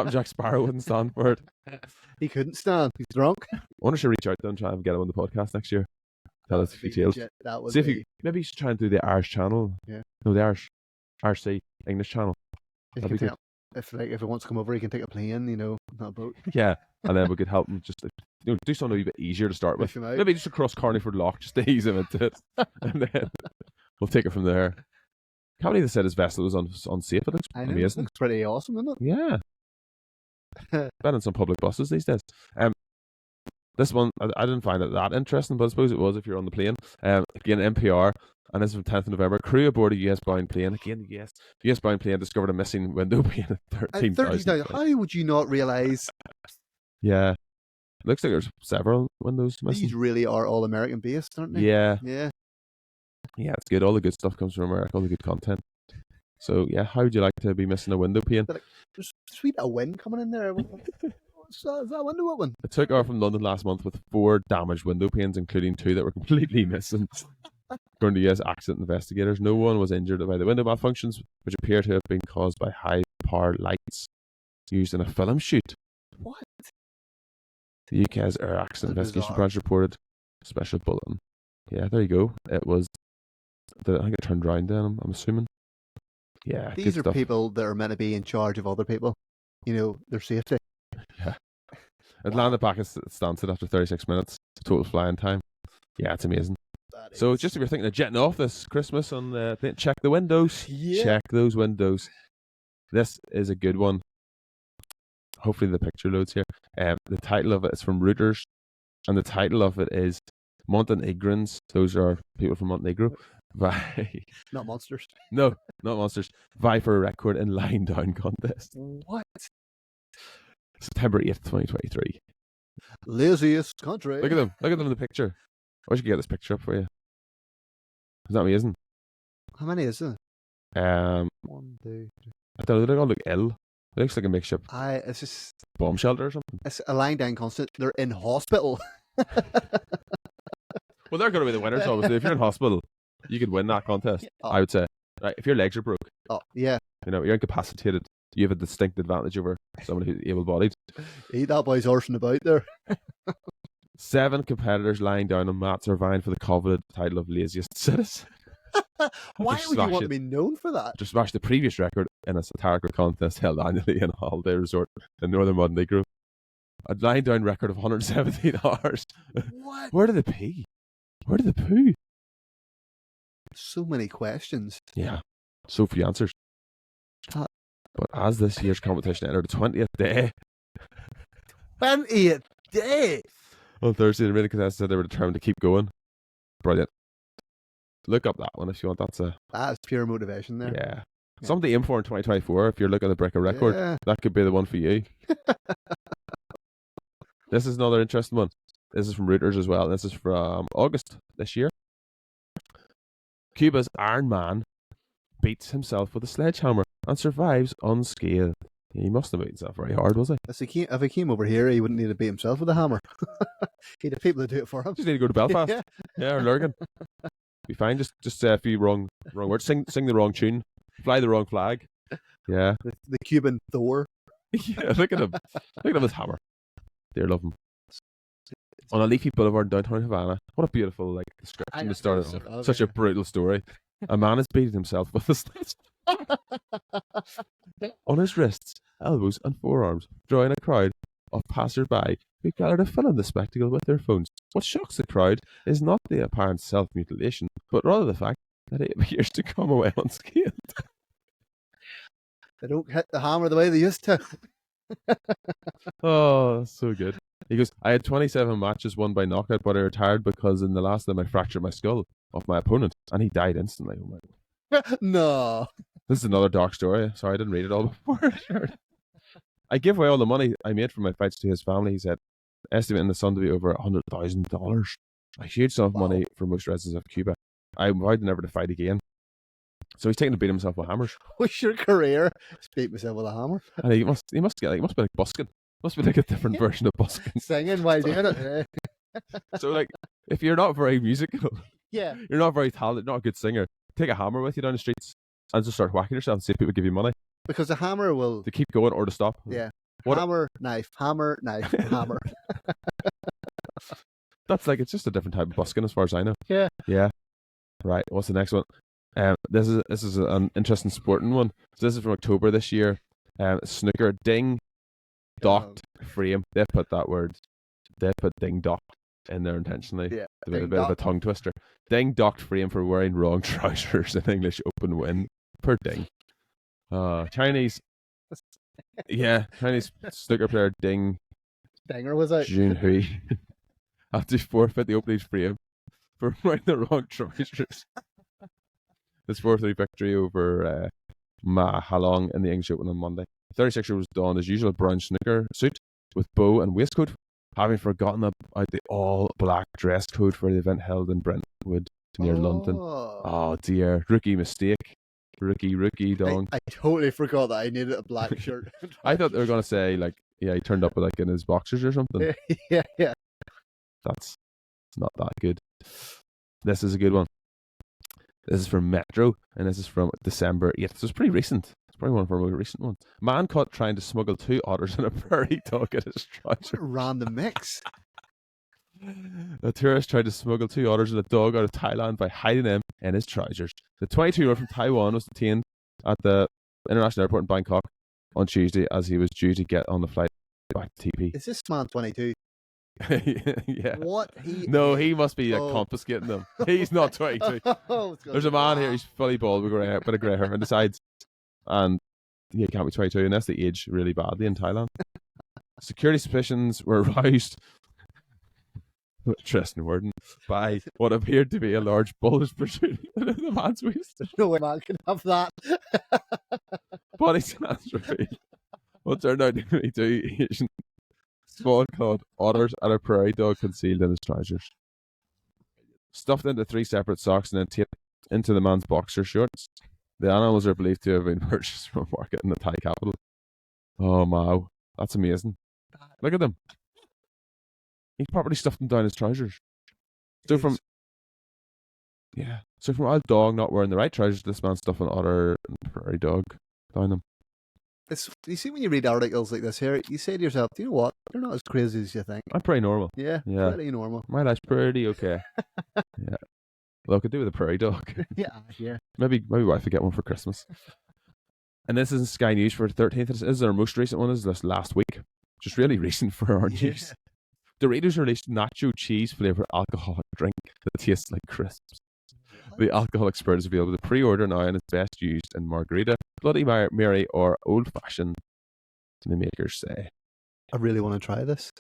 Jack Sparrow wouldn't stand for it. He couldn't stand. He's drunk. I wonder if I should reach out to him and try and get him on the podcast next year. Tell us details. That would See if be... maybe you should try and do the Irish channel. Yeah. No, the RC English channel. If he wants to come over, he can take a plane, not a boat. Yeah, and then we could help him just do something a wee bit easier to start with. Maybe just across Carneyford Loch, just to ease him into it, and then we'll take it from there. Can't believe they said his vessel was unsafe. It looks amazing. It looks pretty awesome, doesn't it? Yeah. Been on some public buses these days. This one, I didn't find it that interesting, but I suppose it was if you're on the plane. Again, NPR, and this is from 10th of November. Crew aboard a US-bound plane. Again, US-bound plane discovered a missing window pane at 13,000. How would you not realise? Yeah. Looks like there's several windows missing. These really are all American based, aren't they? Yeah. Yeah. Yeah, it's good. All the good stuff comes from America, all the good content. So, yeah, how would you like to be missing a window pane? There's a sweet bit of wind coming in there. Is that window open? I took off from London last month with 4 damaged window panes, including 2 that were completely missing. According to US accident investigators, no one was injured by the window malfunctions, which appear to have been caused by high-power lights used in a film shoot. What? The UK's Air Accident That's Investigation bizarre. Branch reported special bulletin. Yeah, there you go. It was. I think it turned round then, I'm assuming. Yeah, These good are stuff. people that are meant to be in charge of other people. You know, their safety. Yeah. It landed back at Stansted after 36 minutes. Total flying time. Yeah, it's amazing. So just if you're thinking of jetting off this Christmas, check the windows. Yeah. Check those windows. This is a good one. Hopefully the picture loads here. The title of it is from Reuters, and the title of it is Montenegrins. Those are people from Montenegro. Not monsters. No, not monsters. Vie for a record in lying down contest. What? September 8th, 2023. Laziest country. Look at them. Look at them in the picture. I wish I could get this picture up for you. Isn't that amazing? How many is it? 1, 2, 3. I don't know. They all look ill. It looks like a makeshift It's just bomb shelter or something. it's a lying down constant. They're in hospital. Well, they're going to be the winners, obviously. If you're in hospital, you could win that contest, Oh. I would say. Right, if your legs are broke, Oh yeah. you know, you're incapacitated, you have a distinct advantage over someone who's able-bodied. Eat that boy's horsing about there. 7 competitors lying down on mats are vying for the coveted title of laziest citizen. Why Just would you smash want it. to be known for that? To smash the previous record in a satirical contest held annually in a holiday resort in northern Montenegro. A lying down record of 117 hours. What? Where did they pee? Where did they poo? So many questions. Yeah, so few answers. Uh, But as this year's competition entered the 20th day, 20th day. on Thursday, the remaining contestants said they were determined to keep going. Brilliant. Look up that one if you want. That's pure motivation there. Yeah. Something to aim for in 2024 if you're looking to break a record. Yeah. That could be the one for you. This is another interesting one. This is from Reuters as well. This is from August this year. Cuba's Iron Man beats himself with a sledgehammer and survives unscathed. He must have beat himself very hard, was he? If he came over here, he wouldn't need to beat himself with a hammer. He'd have people to do it for him. Just need to go to Belfast. Yeah. Or Lurgan. Be fine. Just say a few wrong words. Sing the wrong tune. Fly the wrong flag. Yeah. The Cuban Thor. Yeah, look at him. Look at him with his hammer. Dear love him. On a leafy boulevard in downtown Havana. What a beautiful description to start it off. Such a brutal story. A man has beaten himself with a sledge on his wrists, elbows and forearms, drawing a crowd of passers-by who gather to film the spectacle with their phones. What shocks the crowd is not the apparent self-mutilation, but rather the fact that it appears to come away unscathed. They don't hit the hammer the way they used to. Oh, that's so good. He goes, I had 27 matches won by knockout, but I retired because in the last of them I fractured my skull of my opponent, and he died instantly. Oh my God. No. This is another dark story. Sorry, I didn't read it all before I shared it. I give away all the money I made from my fights to his family, he said, estimating the sum to be over $100,000. A huge sum of money for most residents of Cuba. I vowed never to fight again. So he's taking to beat himself with hammers. What's your career? Beat myself with a hammer. And he must be like busking. Must be like a different version of busking. Singing while doing it. So if you're not very musical, Yeah. you're not very talented, not a good singer, take a hammer with you down the streets and just start whacking yourself and see if people give you money. Because the hammer will. To keep going or to stop. Yeah. What hammer, knife, hammer, hammer. That's it's just a different type of busking as far as I know. Yeah. Yeah. Right. What's the next one? This is an interesting sporting one. So this is from October this year. Snooker ding docked frame. They put ding docked in there intentionally. Yeah. A bit of a tongue twister. Ding docked frame for wearing wrong trousers in English Open win per ding. Chinese snooker player Ding Dinger was out. Junhui had to forfeit the opening frame for wearing the wrong trousers. His 4-3 victory over Ma Halong in the English Open on Monday. The 36er was donned his usual brown snooker suit with bow and waistcoat, having forgotten about the all-black dress code for the event held in Brentwood near London. Oh dear, rookie mistake. Rookie dong. I totally forgot that I needed a black shirt. I thought they were going to say Yeah, he turned up with like in his boxers or something. Yeah. That's not that good. This is a good one. This is from Metro, and this is from December 8th. So it's pretty recent. It's probably one of our more recent ones. Man caught trying to smuggle 2 otters and a prairie dog in his What trouser. a random mix. A tourist tried to smuggle 2 otters and a dog out of Thailand by hiding them in his trousers. The 22-year-old from Taiwan was detained at the international airport in Bangkok on Tuesday as he was due to get on the flight back to TP. Is this man 22? Yeah. What No, he must be confiscating them. He's not 22. There's a man here, he's fully bald with a bit of grey hair and decides, and he can't be 22 unless they age really badly in Thailand. Security suspicions were aroused, interesting wording, by what appeared to be a large bullet protruding out of the man's waist. There's no way man can have that. Body scans revealed what turned out to be 2 Asian small-clawed otters and a prairie dog concealed in his trousers. Stuffed into 3 separate socks and then taped into the man's boxer shorts. The animals are believed to have been purchased from a market in the Thai capital. Oh, wow. That's amazing. Look at them. He properly stuffed them down his trousers. So from our dog not wearing the right trousers, this man stuffing an otter and prairie dog down them. You see, when you read articles like this here, you say to yourself, do you know what? They're not as crazy as you think. I'm pretty normal. Yeah. Pretty normal. My life's pretty okay. Yeah. Well, I could do with a prairie dog. Yeah. Maybe wife would get one for Christmas. And this is Sky News for the 13th. This is our most recent one. This is this last week. Just really recent for our news. Doritos released nacho cheese flavored alcoholic drink that tastes like crisps. The alcoholic spirit is available to pre-order now and is best used in margarita, Bloody Mary, or old-fashioned, the makers say. I really want to try this.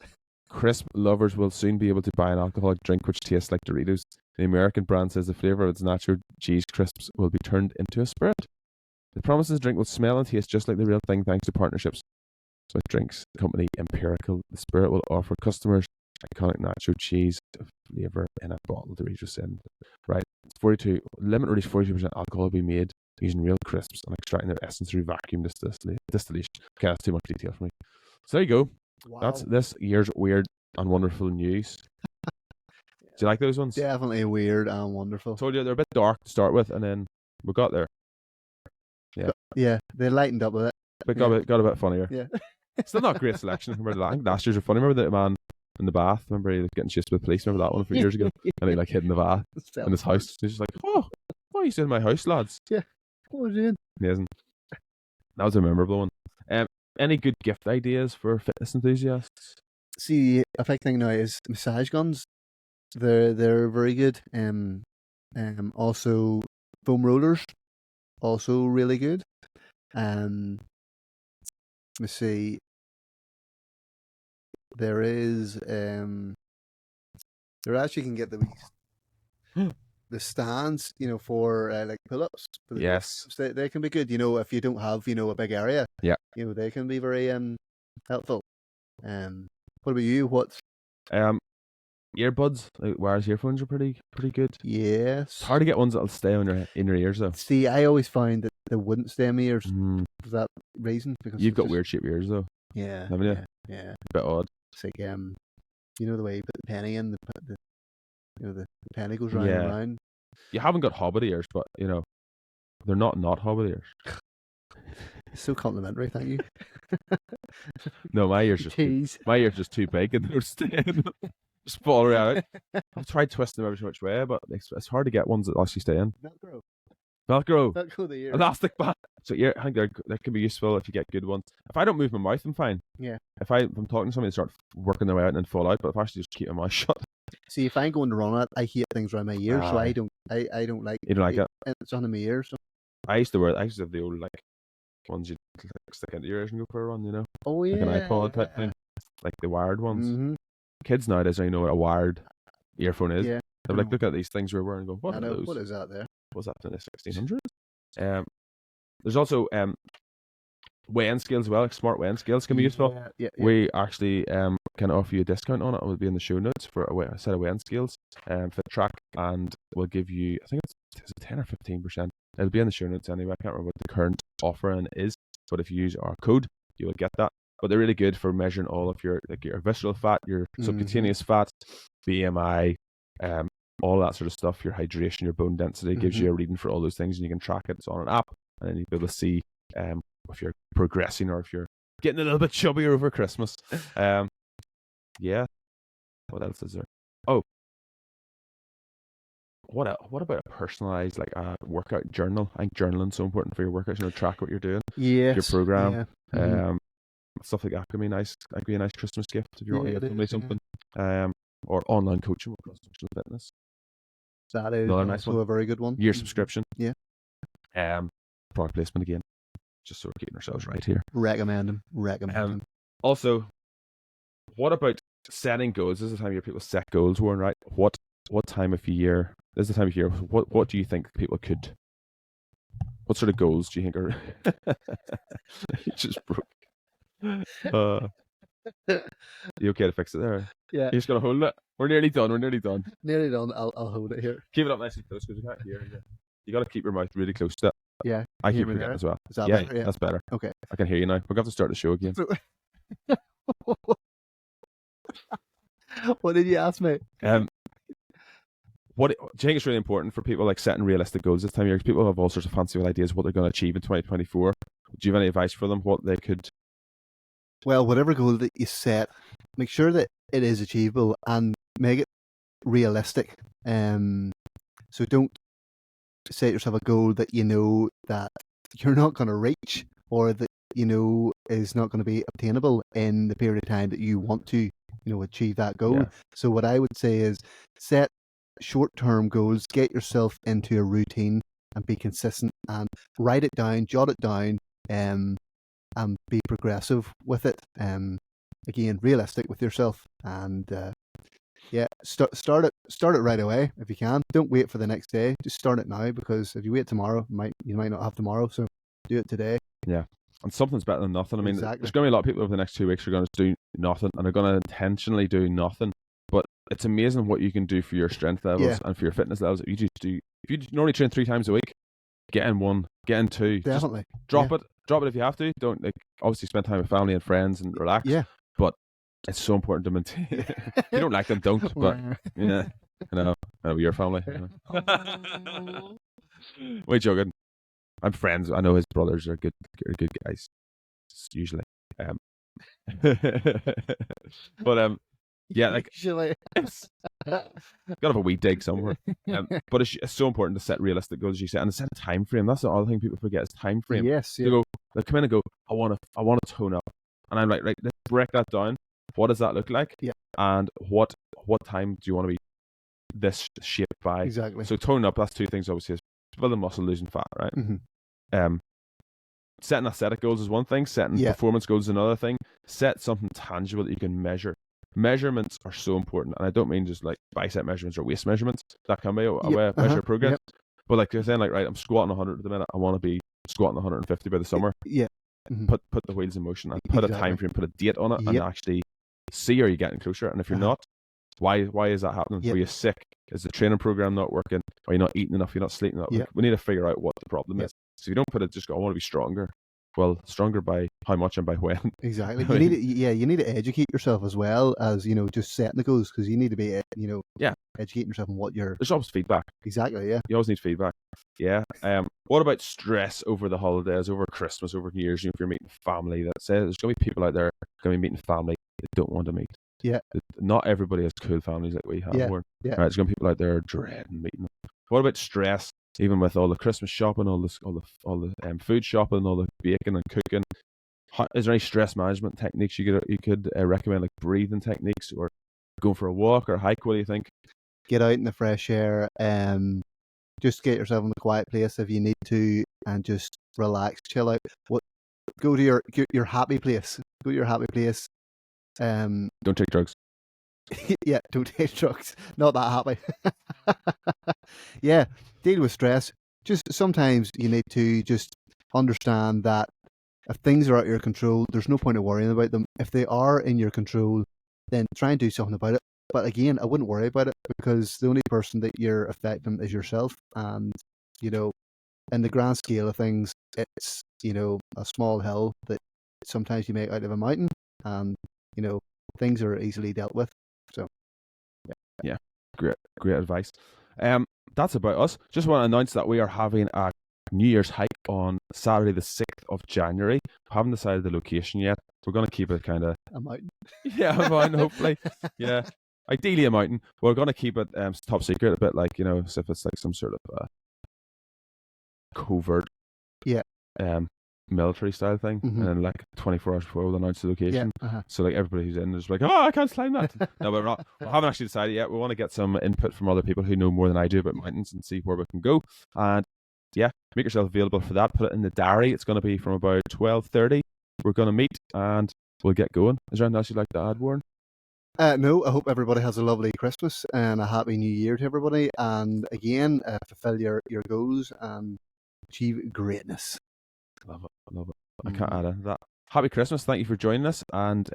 Crisp lovers will soon be able to buy an alcoholic drink which tastes like Doritos. The American brand says the flavour of its nacho cheese crisps will be turned into a spirit. It promises the drink will smell and taste just like the real thing thanks to partnerships with drinks company Empirical. The spirit will offer customers iconic nacho cheese flavour in a bottle. Doritos in. Right. 42 limit release 42% alcohol will be made using real crisps and extracting their essence through vacuum distillation. Okay, that's too much detail for me. So there you go. Wow. That's this year's weird and wonderful news. Do you like those ones? Definitely weird and wonderful. Told you they're a bit dark to start with, and then we got there. Yeah, they lightened up with it. But got a bit funnier. Yeah. Still not a great selection compared to that. I think last year's were funny. Remember the man in the bath? Remember he was getting chased with police? Remember that one a few years ago? And he like hid in the bath in his house. He's just like, oh, why are you still in my house, lads? Yeah. What was you doing? Amazing. That was a memorable one. Any good gift ideas for fitness enthusiasts? See, a big thing now is massage guns. They're very good. Also foam rollers, also really good. Let me see. There is there actually can get the stands, for like pull-ups. Yes, they can be good. If you don't have a big area. Yeah. They can be very helpful. What about you? What's earbuds, like wireless earphones are pretty good. Yes. It's hard to get ones that'll stay in your ears though. See, I always find that they wouldn't stay in my ears for that reason. Because you've got weird shaped ears though. Yeah. Haven't you? Yeah. A bit odd. It's like the way you put the penny in, the penny goes round and round. You haven't got hobbit ears, but they're not hobbit ears. It's so complimentary, thank you. No, my ears just too big and they're staying. Just fall around. I've tried twisting them every which way, but it's hard to get ones that actually stay in. Velcro the ear. Elastic band. So I think that can be useful if you get good ones. If I don't move my mouth, I'm fine. Yeah. If I'm talking to somebody, they start working their way out and then fall out. But if I actually just keep my mouth shut. See, if I'm going to run it, I hate things around my ears, so I don't like. You don't like it? It's on my ears. So. I used to have the old ones you stick into your ears and go for a run. Oh yeah. Like an iPod type thing, like the wired ones. Mm-hmm. Kids nowadays don't know what a wired earphone is. Yeah. They're like, look at these things we're wearing and go, what are those? What is that there? What's that in the 1600s? There's also weighing scales as well. Like smart weighing scales can be useful. Yeah. We actually can offer you a discount on it. It will be in the show notes for a set of weighing scales, FitTrack, and we'll give you, I think it's 10 or 15%. It'll be in the show notes anyway. I can't remember what the current offering is, but if you use our code, you will get that. but they're really good for measuring all of your visceral fat, your subcutaneous fat, BMI, all that sort of stuff, your hydration, your bone density. Gives you a reading for all those things, and you can track it. It's on an app, and then you'll be able to see if you're progressing or if you're getting a little bit chubbier over Christmas. Yeah. What else is there? Oh, what about a personalized like a workout journal? I think journaling's so important for your workouts. Track what you're doing. Yes. Your program. Yeah. Stuff like that could be nice. That could be a nice Christmas gift if you want to give somebody something. Or online coaching with cross-functional fitness. That is another also nice one. a very good one. Year subscription. Yeah. Product placement again. Just sort of keeping ourselves right here. Recommend them. Also, what about setting goals? This is the time of year people set goals, Warren, right? What time of year? This is the time of year. What do you think people could? What sort of goals do you think are? You just broke. You okay to fix it there? Yeah. You're just gonna hold it. We're nearly done. Nearly done. I'll hold it here. Keep it up nice and close because you can't hear you. You got to keep your mouth really close to it. Yeah. I keep forgetting as well. Is that yeah, better? Yeah. That's better. Okay. I can hear you now. We're going to have to start the show again. What did you ask me? What do you think is really important for people like setting realistic goals this time of year? Because people have all sorts of fancy ideas of what they're going to achieve in 2024. Do you have any advice for them? What they could? Well, whatever goal that you set, make sure that it is achievable and make it realistic. So don't set yourself a goal that you know that you're not going to reach, or that you know is not going to be obtainable in the period of time that you want to, achieve that goal. Yeah. So what I would say is set short-term goals, get yourself into a routine and be consistent, and write it down, jot it down, and be progressive with it. Again, realistic with yourself, and start it right away if you can. Don't wait for the next day. Just start it now, because if you wait tomorrow, you might not have tomorrow. So do it today. Yeah, and something's better than nothing. I mean, Exactly. There's going to be a lot of people over the next 2 weeks who are going to do nothing, and they're going to intentionally do nothing. But it's amazing what you can do for your strength levels and for your fitness levels. If you normally train 3 times a week, get in 1, get in 2. Definitely. Just drop it if you have to. Don't obviously spend time with family and friends and relax. Yeah. But it's so important to maintain. If you don't like them, don't. But yeah, I know your family. Wait, joking. I'm friends. I know his brothers are good guys. Usually. But yeah, like usually. Gotta have a wee dig somewhere. But it's so important to set realistic goals, as you said, and to set a time frame. That's the other thing people forget is time frame. Yes. Yeah. They come in and go, I want to tone up, and I'm like, right, let's break that down. What does that look like? Yeah. And what time do you want to be this shape by? Exactly. So tone up. That's 2 things. Obviously, is building muscle, losing fat, right? Mm-hmm. Setting aesthetic goals is one thing. Setting performance goals is another thing. Set something tangible that you can measure. Measurements are so important, and I don't mean just like bicep measurements or waist measurements. That can be a way of measure progress. Yep. But like you're saying, like, right, I'm squatting 100 at the minute. I want to be squatting 150 by the summer. Yeah. Mm-hmm. Put the wheels in motion and put a time frame, put a date on it, and actually see, are you getting closer? And if you're not, why is that happening? Are you sick? Is the training program not working? Are you not eating enough? You're not sleeping enough? Like, we need to figure out what the problem is. So if you don't put it, just go, I want to be stronger. Well, stronger by how much and by when? Exactly. You need to educate yourself as well as, just setting the goals, because you need to be, educating yourself on what you're. There's always feedback. Exactly. Yeah. You always need feedback. Yeah. What about stress over the holidays, over Christmas, over New Year's? If you're meeting family, that says there's going to be people out there going to be meeting family they don't want to meet. Yeah. Not everybody has cool families like we have. Yeah. Right, there's going to be people out there dreading meeting them. What about stress? Even with all the Christmas shopping, all the food shopping, all the baking and cooking, is there any stress management techniques you could recommend, like breathing techniques or going for a walk or a hike? What do you think? Get out in the fresh air. Just get yourself in a quiet place if you need to, and just relax, chill out. Go to your happy place. Go to your happy place. Don't take drugs. Yeah, don't take drugs. Not that happy. Yeah, deal with stress. Just sometimes you need to just understand that if things are out of your control, there's no point in worrying about them. If they are in your control, then try and do something about it. But again, I wouldn't worry about it, because the only person that you're affecting is yourself. And, in the grand scale of things, it's, a small hill that sometimes you make out of a mountain, and things are easily dealt with. So yeah, great advice. That's about us. Just want to announce that we are having a New Year's hike on Saturday the 6th of January. Haven't decided the location yet. We're going to keep it kind of a mountain. Yeah, a mountain, hopefully. Yeah, ideally a mountain. We're going to keep it top secret, a bit like, as if it's like some sort of covert military style thing. And then like 24 hours before we'll announce the location. So like everybody who's in is like, oh, I can't climb that. No, but we haven't actually decided yet. We want to get some input from other people who know more than I do about mountains and see where we can go. And yeah, make yourself available for that. Put it in the diary. It's going to be from about 12:30. We're going to meet and we'll get going. Is there anything else you'd like to add, Warren? No, I hope everybody has a lovely Christmas and a happy New Year to everybody. And again, fulfill your goals and achieve greatness. Love it. I can't add to that. Happy Christmas. Thank you for joining us, and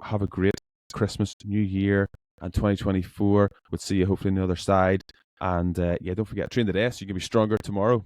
have a great Christmas, New Year, and 2024. We'll see you hopefully on the other side. And don't forget, train today so you can be stronger tomorrow.